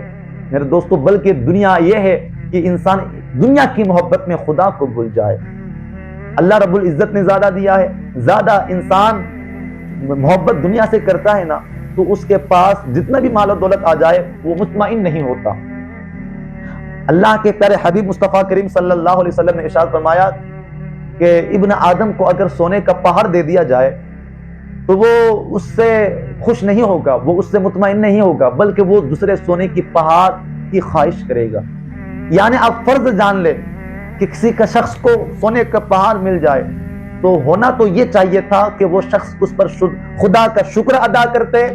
میرے دوستو، بلکہ دنیا یہ ہے کہ انسان دنیا کی محبت میں خدا کو بھول جائے۔ اللہ رب العزت نے زیادہ دیا ہے، زیادہ انسان محبت دنیا سے کرتا ہے نا تو اس کے پاس جتنا بھی مال و دولت آ جائے وہ مطمئن نہیں ہوتا۔ اللہ کے پیارے حبیب مصطفیٰ کریم صلی اللہ علیہ وسلم نے ارشاد فرمایا کہ ابن آدم کو اگر سونے کا پہاڑ دے دیا جائے تو وہ اس سے خوش نہیں ہوگا، وہ اس سے مطمئن نہیں ہوگا، بلکہ وہ دوسرے سونے کی پہاڑ کی خواہش کرے گا۔ یعنی آپ فرض جان لیں کہ کسی کا شخص کو سونے کا پہاڑ مل جائے تو ہونا تو یہ چاہیے تھا کہ وہ شخص اس پر خدا کا شکر ادا کرتے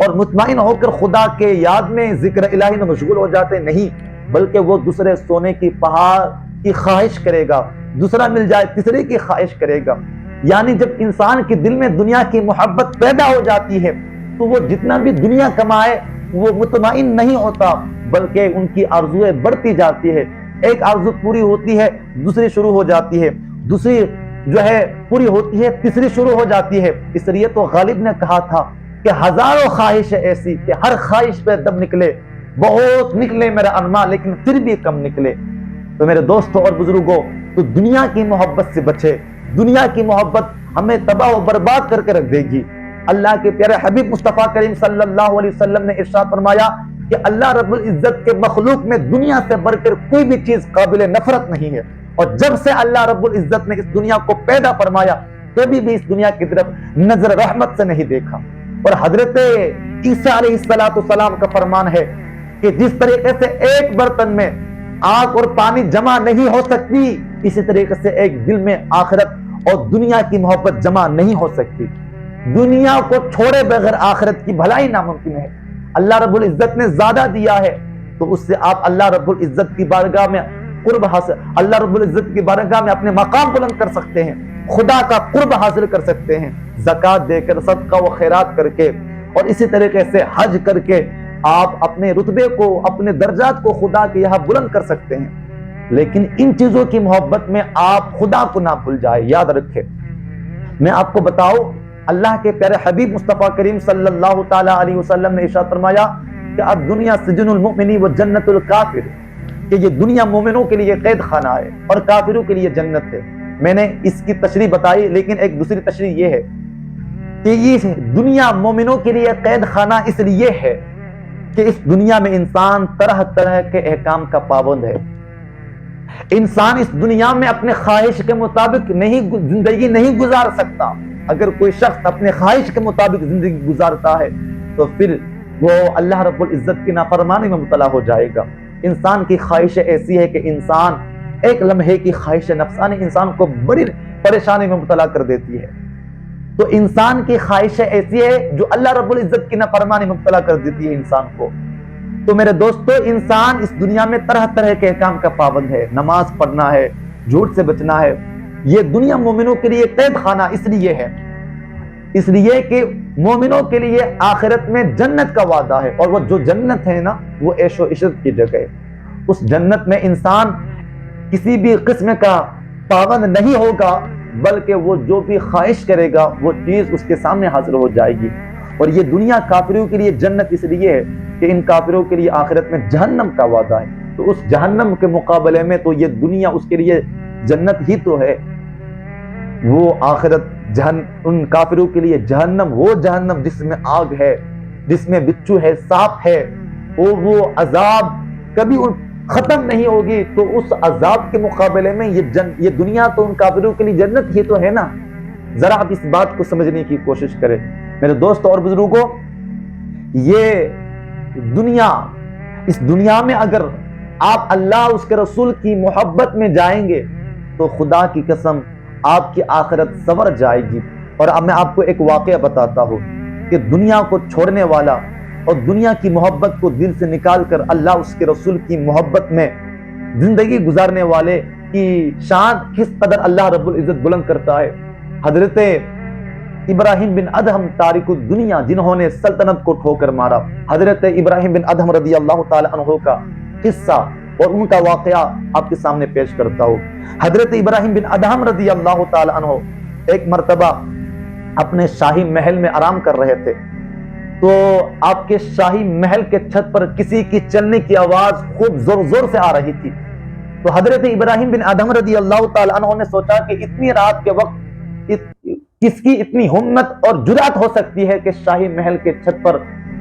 اور مطمئن ہو کر خدا کے یاد میں ذکر الہی میں مشغول ہو جاتے، نہیں، بلکہ وہ دوسرے سونے کی پہاڑ کی خواہش کرے گا، دوسرا مل جائے تیسرے کی خواہش کرے گا۔ یعنی جب انسان کے دل میں دنیا کی محبت پیدا ہو جاتی ہے تو وہ جتنا بھی دنیا کمائے وہ مطمئن نہیں ہوتا، بلکہ ان کی آرزویں بڑھتی جاتی ہے، ایک آرزو پوری ہوتی ہے دوسری شروع ہو جاتی ہے، دوسری جو ہے پوری ہوتی ہے تیسری شروع ہو جاتی ہے۔ اس لیے تو غالب نے کہا تھا کہ ہزاروں خواہش ایسی کہ ہر خواہش پہ دم نکلے، بہت نکلے میرا انما لیکن پھر بھی کم نکلے۔ تو میرے دوستوں اور بزرگوں، تو دنیا کی محبت سے بچے، دنیا کی محبت ہمیں تباہ و برباد کر کے رکھ دے گی۔ اللہ کے پیارے حبیب مصطفیٰ کریم صلی اللہ علیہ وسلم نے ارشاد فرمایا کہ اللہ رب العزت کے مخلوق میں دنیا سے بڑھ کر کوئی بھی چیز قابل نفرت نہیں ہے، اور جب سے اللہ رب العزت نے اس دنیا کو پیدا فرمایا کبھی بھی اس دنیا کی طرف نظر رحمت سے نہیں دیکھا۔ اور حضرت عیسیٰ علیہ السلام کا فرمان ہے کہ جس طریقے سے ایک برتن میں آگ اور پانی جمع نہیں ہو سکتی، اسی طریقے سے ایک دل میں آخرت اور دنیا کی محبت جمع نہیں ہو سکتی۔ دنیا کو چھوڑے بغیر آخرت کی بھلائی ناممکن ہے۔ اللہ رب العزت نے زیادہ دیا ہے تو اس سے آپ اللہ رب العزت کی بارگاہ میں قرب حاصل، اللہ رب العزت کی بارگاہ میں اپنے مقام بلند کر سکتے ہیں، خدا کا قرب حاصل کر سکتے ہیں، زکوٰۃ دے کر، صدقہ و خیرات کر کے، اور اسی طریقے سے حج کر کے آپ اپنے رتبے کو، اپنے درجات کو خدا کے یہاں بلند کر سکتے ہیں۔ لیکن ان چیزوں کی محبت میں آپ خدا کو نہ بھول جائے۔ یاد رکھیں، میں آپ کو بتاؤں، اللہ کے پیارے حبیب مصطفیٰ کریم صلی اللہ تعالی علیہ وسلم نے ارشاد فرمایا کہ الدنیا سجن المؤمن و جنت الکافر، کہ یہ دنیا مومنوں کے لیے قید خانہ ہے اور کافروں کے لیے جنت ہے۔ میں نے اس کی تشریح بتائی، لیکن ایک دوسری تشریح یہ ہے کہ یہ دنیا مومنوں کے لیے قید خانہ اس لیے ہے کہ اس دنیا میں انسان طرح طرح کے احکام کا پابند ہے۔ انسان اس دنیا میں اپنے خواہش کے مطابق زندگی نہیں گزار سکتا۔ اگر کوئی شخص اپنے خواہش کے مطابق زندگی گزارتا ہے تو پھر وہ اللہ رب العزت کی نافرمانی میں مبتلا ہو جائے گا۔ انسان کی خواہش ایسی ہے کہ انسان ایک لمحے کی خواہش نفسانی انسان کو بڑی پریشانی میں مبتلا کر دیتی ہے۔ تو انسان کی خواہش ایسی ہے جو اللہ رب العزت کی نافرمانی میں مبتلا کر دیتی ہے انسان کو۔ تو میرے دوستو، انسان اس دنیا میں طرح طرح کے احکام کا پابند ہے، نماز پڑھنا ہے، جھوٹ سے بچنا ہے۔ یہ دنیا مومنوں کے لیے قید خانہ اس لیے ہے، اس لیے کہ مومنوں کے لیے آخرت میں جنت کا وعدہ ہے، اور وہ جو جنت ہے نا وہ عیش و عشرت کی جگہ ہے۔ اس جنت میں انسان کسی بھی قسم کا پابند نہیں ہوگا، بلکہ وہ جو بھی خواہش کرے گا وہ چیز اس کے سامنے حاضر ہو جائے گی۔ اور یہ دنیا کافروں کے لیے جنت اس لیے ہے کہ ان کافروں کے لیے آخرت میں جہنم کا وعدہ ہے۔ تو اس جہنم کے مقابلے میں تو یہ دنیا اس کے لیے جنت ہی تو ہے۔ وہ آخرت ان کافروں کے لیے جہنم، وہ جہنم جس میں آگ ہے، جس میں بچھو ہے، سانپ ہے، وہ عذاب کبھی ختم نہیں ہوگی۔ تو اس عذاب کے مقابلے میں یہ دنیا تو ان کافروں کے لیے جنت ہی تو ہے نا۔ ذرا آپ اس بات کو سمجھنے کی کوشش کریں میرے دوستوں اور بزرگوں۔ یہ دنیا، اس دنیا میں اگر آپ اللہ اس کے رسول کی محبت میں جائیں گے تو خدا کی قسم آپ کی آخرت سنور جائے گی۔ اور اب میں آپ کو ایک واقعہ بتاتا ہوں کہ دنیا کو چھوڑنے والا اور دنیا کی محبت کو دل سے نکال کر اللہ اس کے رسول کی محبت میں زندگی گزارنے والے کی شان کس قدر اللہ رب العزت بلند کرتا ہے۔ حضرت ابراہیم بن ادہم تارک الدنیا، جنہوں نے سلطنت کو ٹھوکر مارا، حضرت ابراہیم بن ادہم رضی اللہ تعالی عنہ کا قصہ اور ان کا واقعہ آپ کے سامنے پیش کرتا ہوں۔ حضرت ابراہیم بن ادہم رضی اللہ تعالی عنہ ایک مرتبہ اپنے شاہی محل میں آرام کر رہے تھے، تو آپ کے شاہی محل کے چھت پر کسی کی چلنے کی آواز خوب زور زور سے آ رہی تھی۔ تو حضرت ابراہیم بن ادہم رضی اللہ تعالی عنہ نے سوچا کہ اتنی رات کے وقت کس کی اتنی ہمت اور جرات ہو سکتی ہے کہ شاہی محل کے چھت پر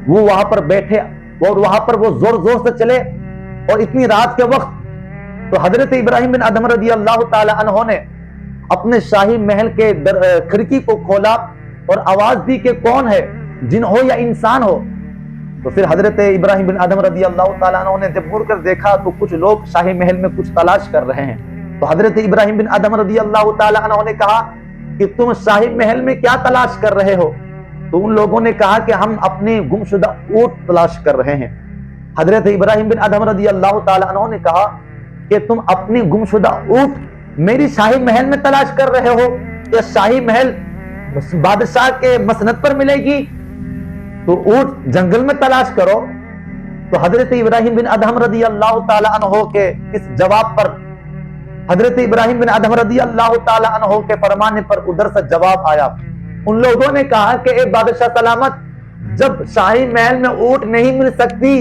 وہ وہاں پر بیٹھے اور وہاں پر وہ زور زور سے چلے اور اتنی رات کے وقت۔ تو حضرت ابراہیم بن ادہم رضی اللہ تعالی عنہ نے اپنے شاہی محل کے کھڑکی کو کھولا اور آواز دی کہ کون ہے، جن ہو یا انسان ہو۔ تو پھر حضرت ابراہیم بن ادہم رضی اللہ تعالیٰ عنہ نے جب مڑ کر دیکھا تو کچھ لوگ شاہی محل میں کچھ تلاش کر رہے ہیں۔ تو حضرت ابراہیم بن ادہم رضی اللہ تعالیٰ عنہ نے کہا کہ تم شاہی محل میں کیا تلاش کر رہے ہو؟ تو ان لوگوں نے کہا کہ ہم اپنے گمشدہ اونٹ تلاش کر رہے ہیں۔ حضرت ابراہیم بن ادہم رضی اللہ تعالیٰ عنہ نے کہا کہ تم اپنی گمشدہ اونٹ میری شاہی محل میں تلاش کر رہے ہو؟ یا شاہی محل بادشاہ کے مسند پر ملے گی؟ تو اونٹ جنگل میں تلاش کرو۔ تو حضرت ابراہیم بن ادہم رضی اللہ تعالی عنہ کے اس جواب پر حضرت ابراہیم بن ادہم رضی اللہ تعالی عنہ کے فرمانے پر ادھر سے جواب آیا۔ ان لوگوں نے کہا کہ اے بادشاہ سلامت، جب شاہی محل میں اونٹ نہیں مل سکتی،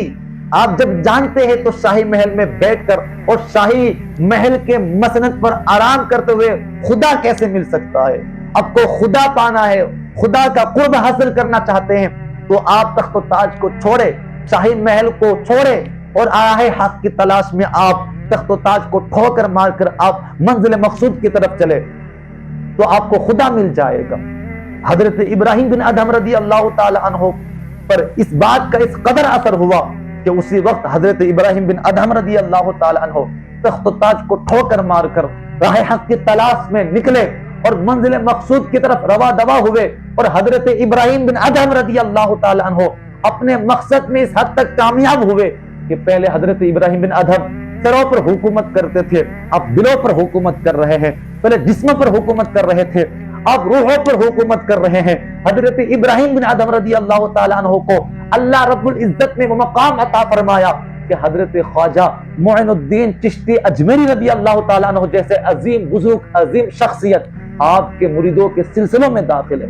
آپ جب جانتے ہیں تو شاہی محل میں بیٹھ کر اور شاہی محل کے مسند پر آرام کرتے ہوئے خدا کیسے مل سکتا ہے؟ آپ کو خدا پانا ہے، خدا کا قرب حاصل کرنا چاہتے ہیں تو آپ تخت و تاج کو چھوڑے، شاہی محل کو چھوڑے اور راہ حق کی تلاش میں آپ تخت و تاج کو ٹھوکر مار کر آپ منزل مقصود کی طرف چلے تو آپ کو خدا مل جائے گا۔ حضرت ابراہیم بن ادہم رضی اللہ تعالی عنہ پر اس بات کا اس قدر اثر ہوا کہ اسی وقت حضرت ابراہیم بن ادہم رضی اللہ تعالی عنہ تخت و تاج کو ٹھوکر مار کر راہ حق کی تلاش میں نکلے اور منزل مقصود کی طرف روا دوا ہوئے، اور حضرت ابراہیم بن ادہم رضی اللہ تعالی عنہ اپنے مقصد میں اس حد تک کامیاب ہوئے کہ پہلے حضرت ابراہیم بن ادہم سروں پر حکومت کرتے تھے، اب دلوں پر حکومت کر رہے ہیں۔ پہلے جسموں پر حکومت کر رہے تھے، اب روحوں پر حکومت کر رہے ہیں۔ حضرت ابراہیم بن ادہم رضی اللہ تعالی عنہ کو اللہ رب العزت نے وہ مقام عطا فرمایا کہ حضرت خواجہ معین الدین چشتی اجمیری رضی اللہ تعالیٰ عنہ جیسے عظیم بزرگ، عظیم شخصیت آپ کے مریدوں کے سلسلوں میں داخل ہے۔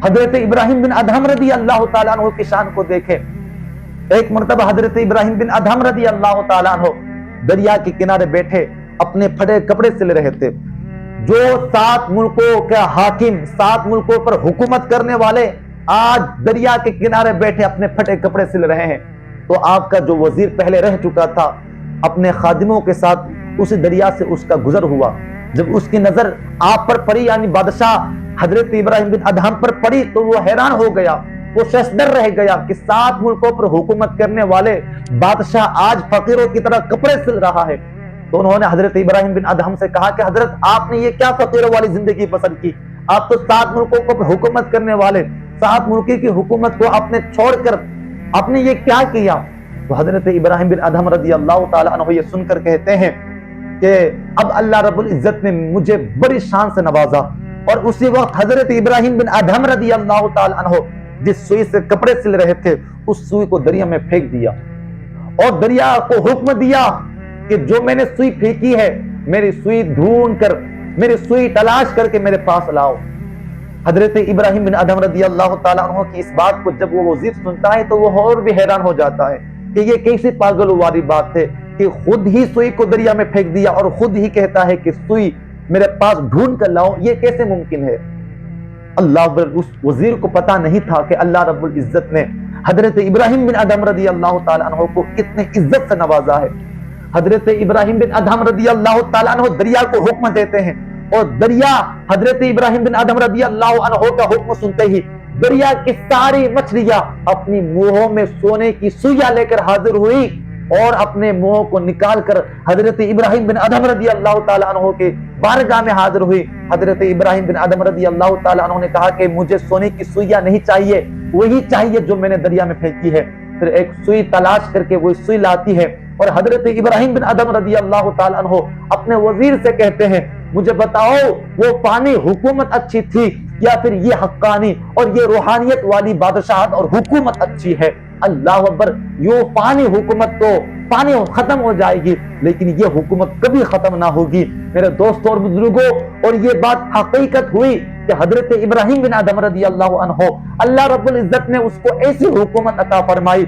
حضرت ابراہیم بن ادہم رضی اللہ تعالیٰ عنہ کی شان کو دیکھیں۔ ایک مرتبہ حضرت ابراہیم بن ادہم رضی اللہ تعالیٰ عنہ دریا کے کنارے بیٹھے اپنے پھٹے کپڑے سل رہے تھے۔ جو 7 ملکوں کے حاکم، 7 ملکوں پر حکومت کرنے والے آج دریا کے کنارے بیٹھے اپنے پھٹے کپڑے سل رہے ہیں، تو آپ کا جو وزیر پہلے رہ چکا تھا اپنے خادموں کے ساتھ اسی دریا سے اس کا گزر ہوا۔ جب اس کی نظر آپ پر پڑی، یعنی بادشاہ حضرت ابراہیم بن ادہم پر پڑی، تو وہ حیران ہو گیا، وہ ششدر رہ گیا کہ 7 ملکوں پر حکومت کرنے والے بادشاہ آج فقیروں کی طرح کپڑے سل رہا ہے۔ تو انہوں نے حضرت ابراہیم بن ادہم سے کہا کہ حضرت آپ نے یہ کیا فقیروں والی زندگی پسند کی؟ آپ تو 7 ملکوں پر حکومت کرنے والے، 7 ملکوں کی حکومت کو آپ نے چھوڑ کر آپ نے یہ کیا کیا؟ تو حضرت ابراہیم بن ادہم رضی اللہ تعالیٰ عنہ یہ سن کر کہتے ہیں کہ اب اللہ رب العزت نے مجھے بڑی شان سے نوازا، اور اسی وقت حضرت ابراہیم بن ادہم رضی اللہ تعالیٰ عنہ جس سوئی سے کپڑے سل رہے تھے اس سوئی کو دریا میں پھینک دیا، اور دریا کو حکم دیا کہ جو میں نے سوئی پھینکی ہے میری سوئی ڈھونڈ کر، میری سوئی تلاش کر کے میرے پاس لاؤ۔ حضرت ابراہیم بن ادہم رضی اللہ تعالیٰ عنہ کی اس بات کو جب وہ وزیر سنتا ہے تو وہ اور بھی حیران ہو جاتا ہے کہ یہ کیسی پاگل والی بات ہے کہ خود ہی سوئی کو دریا میں پھینک دیا اور خود ہی کہتا ہے کہ سوئی میرے پاس ڈھونڈ کر لاؤ، یہ کیسے ممکن ہے؟ اس وزیر کو پتا نہیں تھا کہ اللہ رب العزت نے حضرت ابراہیم بن ادہم رضی اللہ تعالیٰ عنہ کو کتنے عزت سے نوازا ہے۔ حضرت ابراہیم بن ادہم رضی اللہ تعالیٰ عنہ دریا کو حکم دیتے ہیں، اور دریا حضرت ابراہیم بن ادہم رضی اللہ عنہ کا حکم سنتے ہی دریا کی ساری مچھلیاں اپنی منہوں میں سونے کی سوئیاں لے کر حاضر ہوئی اور اپنے منہوں کو نکال کر حضرت ابراہیم بن ادہم رضی اللہ تعالیٰ عنہ کے بارگاہ میں حاضر ہوئی۔ حضرت ابراہیم بن ادہم رضی اللہ تعالیٰ عنہ نے کہا کہ مجھے سونے کی سوئیاں نہیں چاہیے، وہی چاہیے جو میں نے دریا میں پھینکی ہے۔ پھر ایک سوئی تلاش کر کے وہ سوئی لاتی ہے، اور حضرت ابراہیم بن ادہم رضی اللہ تعالیٰ عنہ اپنے وزیر سے کہتے ہیں مجھے بتاؤ وہ پانی حکومت اچھی تھی یا پھر یہ حقانی اور یہ روحانیت والی بادشاہت اور حکومت اچھی ہے؟ اللہ اکبر، یہ پانی حکومت تو پانی ختم ہو جائے گی لیکن یہ حکومت کبھی ختم نہ ہوگی۔ میرے دوستوں اور بزرگوں، اور یہ بات حقیقت ہوئی کہ حضرت ابراہیم بن ادھم رضی اللہ عنہ، اللہ رب العزت نے اس کو ایسی حکومت عطا فرمائی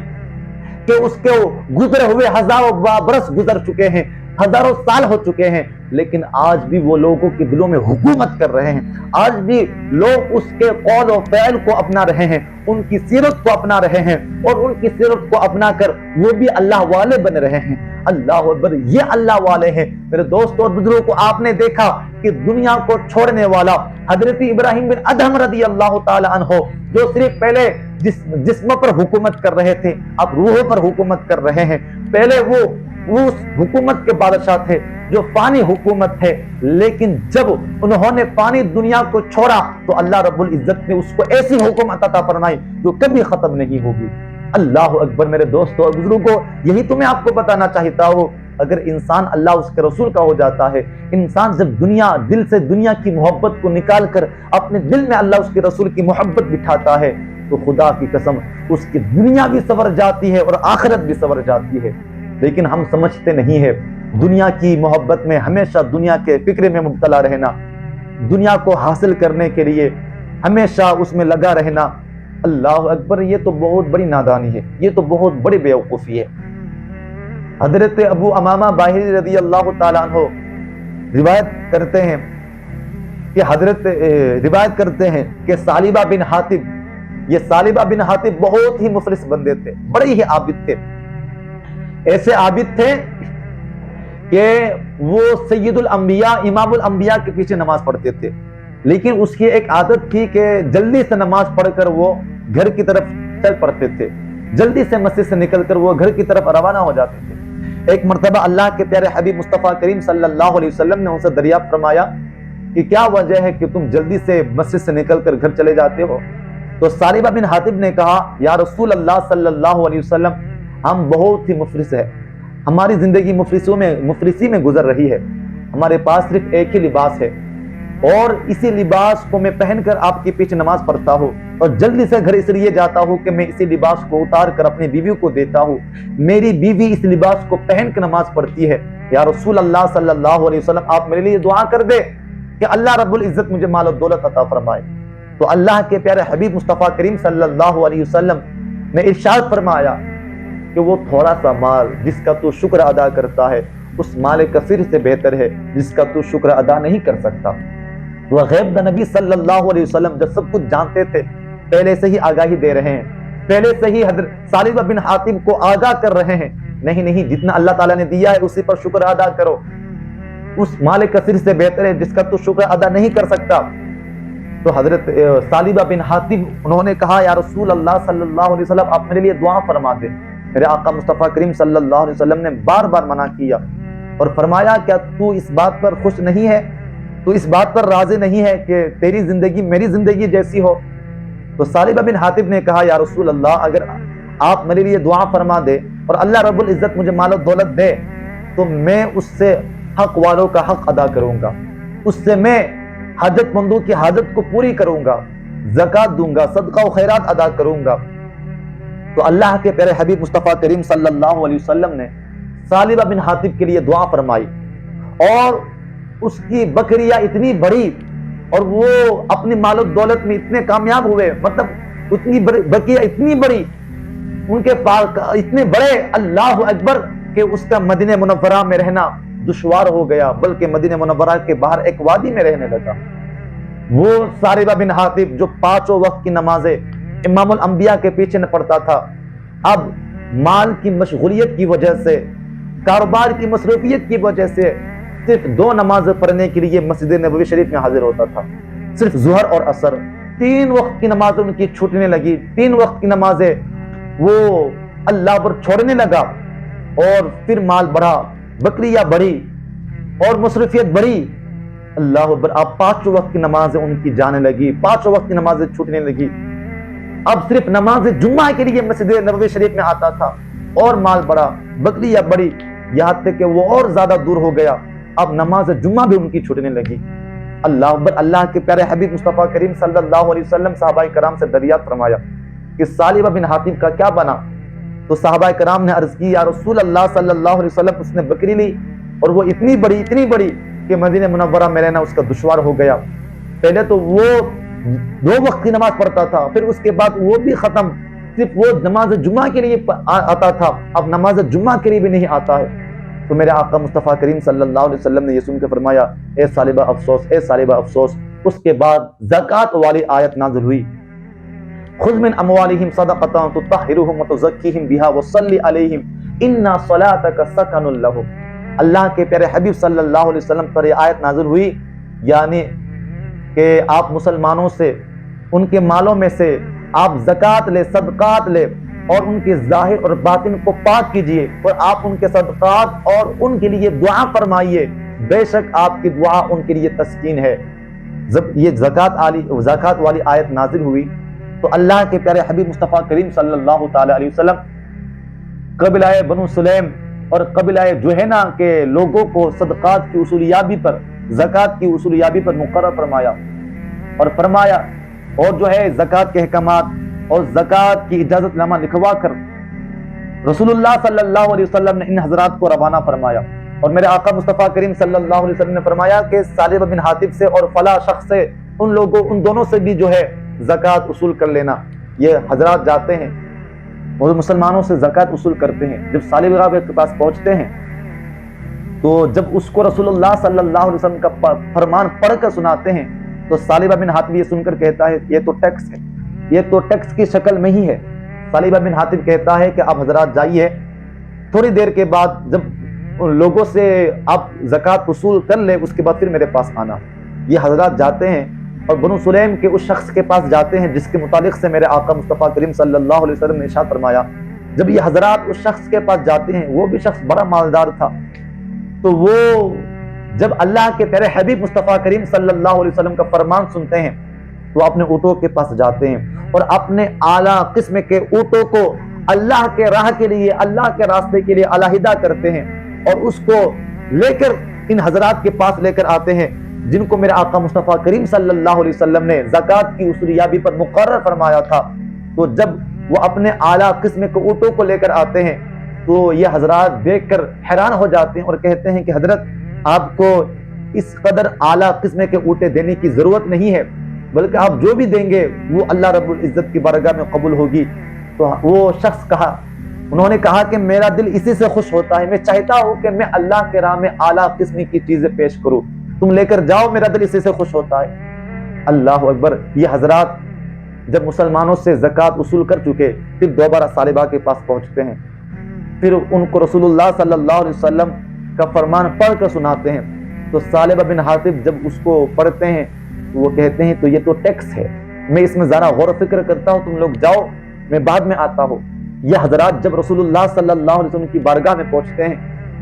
کہ اس کے گزرے ہوئے ہزاروں برس گزر چکے ہیں، ہزاروں سال ہو چکے ہیں، لیکن آج بھی وہ لوگوں کے دلوں میں حکومت کر رہے ہیں۔ آج بھی لوگ اس کے قول و فعل کو اپنا رہے ہیں، ان کی سیرت کو اپنا رہے ہیں، اور ان کی سیرت کو اپنا کر وہ بھی اللہ والے بن رہے ہیں۔ اللہ اکبر، یہ اللہ والے ہیں۔ میرے دوستوں اور بزرگوں کو آپ نے دیکھا کہ دنیا کو چھوڑنے والا حضرت ابراہیم بن ادھم رضی اللہ تعالی عنہ، جو صرف پہلے جسم پر حکومت کر رہے تھے، اب روح پر حکومت کر رہے ہیں۔ پہلے وہ اس حکومت کے بادشاہ تھے جو فانی حکومت ہے، لیکن جب انہوں نے فانی دنیا کو چھوڑا تو اللہ رب العزت نے اس کو ایسی حکومت عطا فرمائی جو کبھی ختم نہیں ہوگی۔ اللہ اکبر۔ میرے دوستوں اور بزرگوں، یہی تو میں آپ کو بتانا چاہتا ہوں، اگر انسان اللہ اس کے رسول کا ہو جاتا ہے، انسان جب دل سے دنیا کی محبت کو نکال کر اپنے دل میں اللہ اس کے رسول کی محبت بٹھاتا ہے تو خدا کی قسم اس کی دنیا بھی سنور جاتی ہے اور آخرت بھی سنور جاتی ہے۔ لیکن ہم سمجھتے نہیں ہے، دنیا کی محبت میں ہمیشہ دنیا کے فکر میں مبتلا رہنا، دنیا کو حاصل کرنے کے لیے ہمیشہ اس میں لگا رہنا۔ اللہ اکبر، یہ تو بہت بڑی نادانی ہے، یہ تو بہت بڑی بیوقوفی ہے۔ حضرت ابو امامہ باہلی رضی اللہ تعالیٰ عنہ روایت کرتے ہیں کہ ثعلبہ بن حاطب، یہ ثعلبہ بن حاطب بہت ہی مفلس بندے تھے، بڑے ہی عابد تھے۔ ایسے عابد تھے کہ وہ سید الانبیاء، امام الانبیاء کے پیچھے نماز پڑھتے تھے، لیکن اس کی ایک عادت تھی کہ جلدی سے نماز پڑھ کر وہ گھر کی طرف چل پڑتے تھے، جلدی سے مسجد سے نکل کر وہ گھر کی طرف روانہ ہو جاتے تھے۔ ایک مرتبہ اللہ کے پیارے حبیب مصطفیٰ کریم صلی اللہ علیہ وسلم نے ان سے دریافت فرمایا کہ کیا وجہ ہے کہ تم جلدی سے مسجد سے نکل کر گھر چلے جاتے ہو؟ تو ثعلبہ بن حاطب نے کہا، یا رسول اللہ صلی اللہ علیہ وسلم، ہم بہت ہی مفلس ہیں، ہماری زندگی مفلسی میں گزر رہی ہے، ہمارے پاس صرف ایک ہی لباس ہے، اور اسی لباس کو میں پہن کر آپ کے پیچھے نماز پڑھتا ہوں، اور جلدی سے گھر اس لیے جاتا ہوں کہ میں اسی لباس کو اتار کر اپنی بیوی کو دیتا ہوں، میری بیوی اس لباس کو پہن کر نماز پڑھتی ہے۔ یا رسول اللہ صلی اللہ علیہ وسلم، آپ میرے لیے دعا کر دے کہ اللہ رب العزت مجھے مال و دولت عطا فرمائے۔ تو اللہ کے پیارے حبیب مصطفیٰ کریم صلی اللہ علیہ وسلم نے ارشاد فرمایا کہ وہ تھوڑا سا مال جس کا تو شکر ادا کرتا ہے اس مال کثیر سے بہتر ہے جس کا تو شکر ادا نہیں کر سکتا۔ وہ غیب نبی صلی اللہ علیہ وسلم جب سب کچھ جانتے تھے، پہلے سے ہی آگاہی دے رہے ہیں، پہلے سے ہی حضرت ثعلبہ بن حاطب کو آگاہ کر رہے ہیں، نہیں جتنا اللہ تعالیٰ نے دیا ہے اسی پر شکر ادا کرو، اس مال کثیر سے بہتر ہے جس کا تو شکر ادا نہیں کر سکتا۔ تو حضرت ثعلبہ بن حاطب انہوں نے کہا، یا رسول اللہ صلی اللہ علیہ وسلم، آپ میرے لیے دعا فرما دیں۔ میرے آقا مصطفیٰ کریم صلی اللہ علیہ وسلم نے بار بار منع کیا اور فرمایا، کیا تو اس بات پر خوش نہیں ہے، تو اس بات پر راضی نہیں ہے کہ تیری زندگی میری زندگی جیسی ہو؟ تو ثعلبہ بن حاطب نے کہا، یا رسول اللہ، اگر آپ میرے لیے دعا فرما دے اور اللہ رب العزت مجھے مال و دولت دے تو میں اس سے حق والوں کا حق ادا کروں گا، اس سے میں حاجت مندوں کی حاجت کو پوری کروں گا، زکوٰۃ دوں گا، صدقہ و خیرات ادا کروں گا۔ تو اللہ کے پیارے حبیب مصطفیٰ کریم صلی اللہ علیہ وسلم نے ثعلبہ بن حاطب کے لیے دعا فرمائی، اور اس کی بکریاں اتنی بڑی اور وہ اپنی مال و دولت میں اتنے کامیاب ہوئے، مطلب اتنی بکریاں اتنی بڑی ان کے پاس، اتنے بڑے، اللہ اکبر، کہ اس کا مدینہ منورہ میں رہنا دشوار ہو گیا، بلکہ مدینہ منورہ کے باہر ایک وادی میں رہنے لگا۔ وہ ثعلبہ بن حاطب جو 5 وقت کی نمازیں امام الانبیاء کے پیچھے نہ پڑتا تھا، اب مال کی مشغولیت کی وجہ سے، کاروبار کی مصروفیت کی وجہ سے صرف 2 نمازیں پڑھنے کے لیے مسجد نبوی شریف میں حاضر ہوتا تھا، صرف ظہر اور عصر۔ 3 وقت کی نمازیں ان کی چھوٹنے لگی، 3 وقت کی نمازیں وہ اللہ پر چھوڑنے لگا، اور پھر مال بڑھا، بکریاں بڑھی اور مصروفیت بڑھی۔ اللہ اکبر، اب 5 وقت کی نمازیں ان کی جانے لگی، 5 وقت کی نمازیں چھوٹنے لگی۔ اب صرف نماز جمعہ کے لیے مسجد نبوی شریف میں آتا تھا، اور مال بڑھا، بکریاں بڑھی، یہاں تک کہ وہ اور زیادہ دور ہو گیا، اب نماز جمعہ بھی ان کی چھوٹنے لگی۔ اللہ اکبر، اللہ کے پیارے حبیب مصطفیٰ کریم صلی اللہ علیہ وسلم صحابہ کرام سے دریافت فرمایا کہ ثعلبہ بن حاطب کا کیا بنا؟ تو تو صحابہ کرام نے عرض کی یا رسول اللہ صلی اللہ علیہ وسلم اس نے بکری لی اور وہ اتنی بڑی کہ مدینہ منورہ میں رہنا اس کا دشوار ہو گیا. پہلے تو وہ 2 وقت کی نماز پڑھتا تھا، پھر اس کے بعد وہ بھی ختم، صرف وہ نماز جمعہ کے لیے آتا تھا، اب نماز جمعہ کے لیے بھی نہیں آتا ہے. تو میرے آقا مصطفیٰ کریم صلی اللہ علیہ وسلم نے یہ سن کے فرمایا اے صالبہ افسوس، اے صالبہ افسوس. اس کے بعد زکوٰۃ والی آیت نازل ہوئی خذ من اموالہم صدقۃ تطہرھم وتزکیہم بہا وصلی علیہم ان صلاتک سکن لہم. اللہ کے پیارے حبیب صلی اللہ علیہ وسلم پر یہ آیت نازل ہوئی، یعنی کہ آپ مسلمانوں سے ان کے مالوں میں سے آپ زکوٰۃ لے، صدقات لے اور ان کے ظاہر اور باطن کو پاک کیجئے اور آپ ان کے صدقات اور ان کے لیے دعا فرمائیے، بے شک آپ کی دعا ان کے لیے تسکین ہے. جب یہ زکوٰۃ والی آیت نازل ہوئی تو اللہ کے پیارے حبیب مصطفیٰ کریم صلی اللہ تعالی علیہ وسلم قبیلہ بنو سلیم اور قبیلہ جوہینہ کے لوگوں کو صدقات کی اصولیابی پر، زکوٰۃ کی اصولیابی پر مقرر فرمایا اور جو ہے زکوٰۃ کے احکامات اور زکوٰۃ کی اجازت نامہ لکھوا کر رسول اللہ صلی اللہ علیہ وسلم نے ان حضرات کو روانہ فرمایا. اور میرے آقا مصطفیٰ کریم صلی اللہ علیہ وسلم نے فرمایا کہ ثعلبہ بن حاطب سے اور فلاں شخص سے ان دونوں سے بھی جو ہے زکوٰۃ اصول کر لینا. یہ حضرات جاتے ہیں وہ مسلمانوں سے زکوٰۃ اصول کرتے ہیں. جب ثعلبہ کے پاس پہنچتے ہیں تو جب اس کو رسول اللہ صلی اللہ علیہ وسلم کا فرمان پڑھ کر سناتے ہیں تو ثعلبہ بن حاطب یہ سن کر کہتا ہے یہ تو ٹیکس ہے، یہ تو ٹیکس کی شکل میں ہی ہے. ثعلبہ بن حاطب کہتا ہے کہ آپ حضرات جائیے، تھوڑی دیر کے بعد جب ان لوگوں سے آپ زکوٰۃ وصول کر لیں اس کے بعد پھر میرے پاس آنا. یہ حضرات جاتے ہیں اور بنو سلیم کے اس شخص کے پاس جاتے ہیں جس کے متعلق سے میرے آقا مصطفیٰ کریم صلی اللہ علیہ وسلم نے ارشاد فرمایا. جب یہ حضرات اس شخص کے پاس جاتے ہیں، وہ بھی شخص بڑا مالدار تھا، تو وہ جب اللہ کے پیارے حبیب مصطفیٰ کریم صلی اللہ علیہ وسلم کا فرمان سنتے ہیں تو اپنے اونٹوں کے پاس جاتے ہیں اور اپنے اعلیٰ قسم کے اونٹوں کو اللہ کے راہ کے لیے، اللہ کے راستے کے لیے علیحدہ کرتے ہیں اور اس کو لے کر ان حضرات کے پاس لے کر آتے ہیں جن کو میرے آقا مصطفیٰ کریم صلی اللہ علیہ وسلم نے زکوٰۃ کی اصولیابی پر مقرر فرمایا تھا. تو جب وہ اپنے اعلیٰ قسم کے اونٹوں کو لے کر آتے ہیں تو یہ حضرات دیکھ کر حیران ہو جاتے ہیں اور کہتے ہیں کہ حضرت آپ کو اس قدر اعلیٰ قسم کے اونٹیں دینے کی ضرورت نہیں ہے، بلکہ آپ جو بھی دیں گے وہ اللہ رب العزت کی بارگاہ میں قبول ہوگی. تو وہ شخص انہوں نے کہا کہ میرا دل اسی سے خوش ہوتا ہے، میں چاہتا ہوں کہ میں اللہ کے راہ میں اعلیٰ قسم کی چیزیں پیش کروں، تم لے کر جاؤ، میرا دل اسی سے خوش ہوتا ہے. اللہ اکبر. یہ حضرات جب مسلمانوں سے زکوٰۃ وصول کر چکے پھر دوبارہ ثعلبہ کے پاس پہنچتے ہیں، پھر ان کو رسول اللہ صلی اللہ علیہ وسلم کا فرمان پڑھ کر سناتے ہیں. تو ثعلبہ بن حاطب جب اس کو پڑھتے ہیں وہ کہتے ہیں تو یہ تو ٹیکس ہے، میں اس میں ذرا غور و فکر کرتا ہوں، تم لوگ جاؤ، میں بعد میں آتا ہوں. یہ حضرات جب رسول اللہ صلی اللہ علیہ وسلم کی بارگاہ میں پہنچتے ہیں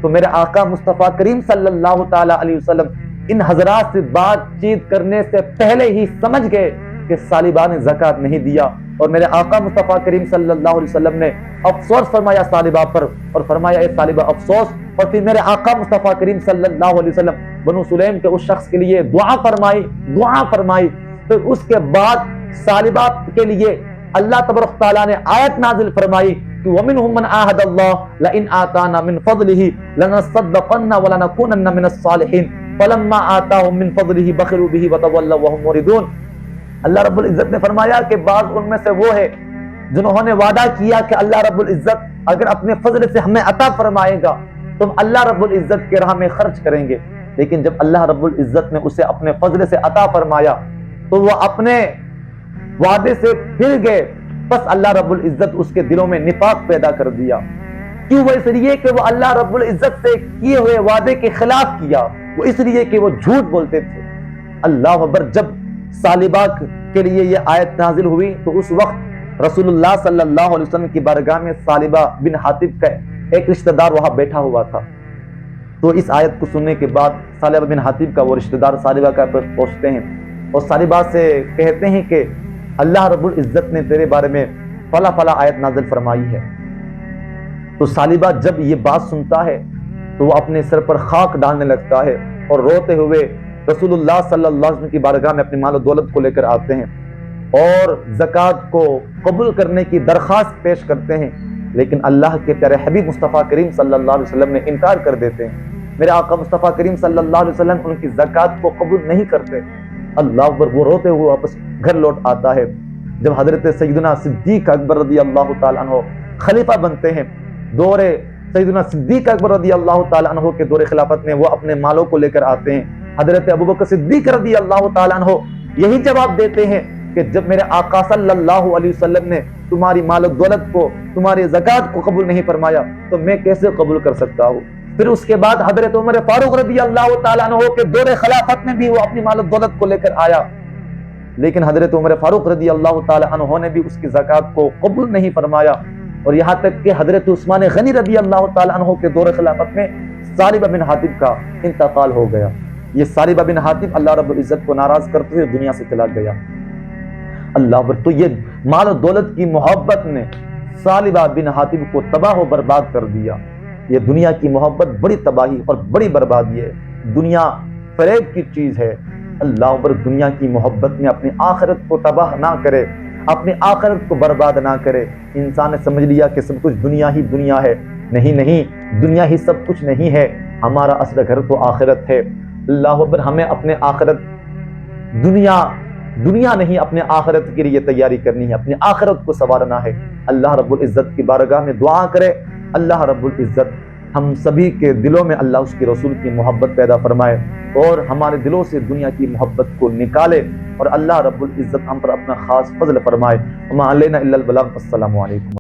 تو میرے آقا مصطفیٰ کریم صلی اللہ تعالی علیہ وسلم ان حضرات سے بات چیت کرنے سے پہلے ہی سمجھ گئے کہ ثعلبہ نے زکوٰۃ نہیں دیا. اور میرے آقا مصطفیٰ کریم صلی اللہ علیہ وسلم نے افسوس فرمایا ثعلبہ پر اور فرمایا اے ثعلبہ افسوس. اور پھر میرے آقا مصطفیٰ کریم صلی اللہ علیہ وسلم بنو سلیم کے اس شخص کے لیے دعا فرمائی. پھر اس کے بعد ثعلبہ کے لیے اللہ تبارک تعالیٰ نے آیت نازل فرمائی کہ وَمِنْهُمْ مَنْ عَاهَدَ اللَّهُ لَئِنْ آتَانَا مِنْ فَضْلِهِ لَنَصَّدَّقَنَّ وَلَنَكُونَنَّ مِنَ الصَّالِحِينَ فَلَمَّا آتَاهُمْ مِنْ فَضْلِهِ بَخِلُوا بِهِ وَتَوَلَّوْا وَهُمْ مُعْرِضُونَ. اللہ رب العزت نے فرمایا کہ بعض ان میں سے وہ ہے جنہوں نے وعدہ کیا کہ اللہ رب العزت اگر اپنے فضل سے ہمیں عطا فرمائے گا تو ہم اللہ رب العزت کے راہ میں خرچ کریں گے. لیکن جب اللہ رب العزت نے اسے اپنے فضل سے عطا فرمایا تو وہ اپنے وعدے سے پھر گئے، بس اللہ رب العزت اس کے دلوں میں نفاق پیدا کر دیا. کیوں؟ وہ اس لیے کہ وہ اللہ رب العزت سے کیے ہوئے وعدے کے خلاف کیا، وہ اس لیے کہ وہ جھوٹ بولتے تھے. اللہ اکبر. جب ثعلبہ کے لیے یہ آیت نازل ہوئی تو اس وقت رسول اللہ صلی اللہ علیہ وسلم کی بارگاہ میں ثعلبہ بن حاطب کا ایک رشتہ دار وہاں بیٹھا ہوا تھا. تو اس آیت کو سننے کے بعد ثعلبہ بن حاطب کا وہ رشتہ دار ثعلبہ کا پاس پہنچتے ہیں اور ثعلبہ سے کہتے ہیں کہ اللہ رب العزت نے تیرے بارے میں فلا فلا آیت نازل فرمائی ہے. تو ثعلبہ جب یہ بات سنتا ہے تو وہ اپنے سر پر خاک ڈالنے لگتا ہے اور روتے ہوئے رسول اللہ صلی اللہ علیہ وسلم کی بارگاہ میں اپنی مال و دولت کو لے کر آتے ہیں اور زکوٰۃ کو قبول کرنے کی درخواست پیش کرتے ہیں. لیکن اللہ کے پیارے حبیب مصطفیٰ کریم صلی اللہ علیہ وسلم نے انکار کر دیتے ہیں. میرے آقا مصطفیٰ کریم صلی اللہ علیہ وسلم ان کی زکوٰۃ کو قبول نہیں کرتے. اللہ اکبر. وہ روتے ہوئے واپس گھر لوٹ آتا ہے. جب حضرت سیدنا صدیق اکبر رضی اللہ تعالیٰ عنہ خلیفہ بنتے ہیں، دور سیدنا صدیق اکبر رضی اللہ تعالیٰ عنہ کے دور خلافت میں وہ اپنے مالوں کو لے کر آتے ہیں. حضرت ابوبکر صدیق رضی اللہ تعالیٰ عنہ یہی جواب دیتے ہیں کہ جب میرے آقا صلی اللہ علیہ وسلم نے تمہاری مال و دولت کو، تمہاری زکوٰۃ کو قبول نہیں فرمایا تو میں کیسے قبول کر سکتا ہوں. پھر اس کے بعد حضرت عمر فاروق رضی اللہ تعالیٰ عنہ کے دور خلافت میں بھی وہ اپنی مال و دولت کو لے کر آیا، لیکن حضرت عمر فاروق رضی اللہ تعالیٰ عنہ نے بھی اس کی زکوٰۃ کو قبول نہیں فرمایا. اور یہاں تک کہ حضرت عثمان غنی رضی اللہ تعالیٰ عنہ کے دور خلافت میں ثعلبہ بن حاطب کا انتقال ہو گیا. یہ ثعلبہ بن حاطب اللہ رب العزت کو ناراض کرتے ہوئے دنیا سے چلا گیا. اللہ اکبر. تو یہ مال و دولت کی محبت نے ثعلبہ بن حاطب کو تباہ و برباد کر دیا. یہ دنیا کی محبت بڑی تباہی اور بڑی بربادی ہے. دنیا فریب کی چیز ہے. اللہ اکبر. دنیا کی محبت میں اپنی آخرت کو تباہ نہ کرے، اپنی آخرت کو برباد نہ کرے. انسان نے سمجھ لیا کہ سب کچھ دنیا ہی دنیا ہے. نہیں نہیں، دنیا ہی سب کچھ نہیں ہے. ہمارا اصل گھر تو آخرت ہے. اللہ اکبر. ہمیں اپنے آخرت، دنیا نہیں، اپنے آخرت کے لیے تیاری کرنی ہے، اپنی آخرت کو سنوارنا ہے. اللہ رب العزت کی بارگاہ میں دعا کرے اللہ رب العزت ہم سبھی کے دلوں میں اللہ اس کے رسول کی محبت پیدا فرمائے اور ہمارے دلوں سے دنیا کی محبت کو نکالے، اور اللہ رب العزت ہم پر اپنا خاص فضل فرمائے. وما علینا الا البلاغ. السلام علیکم.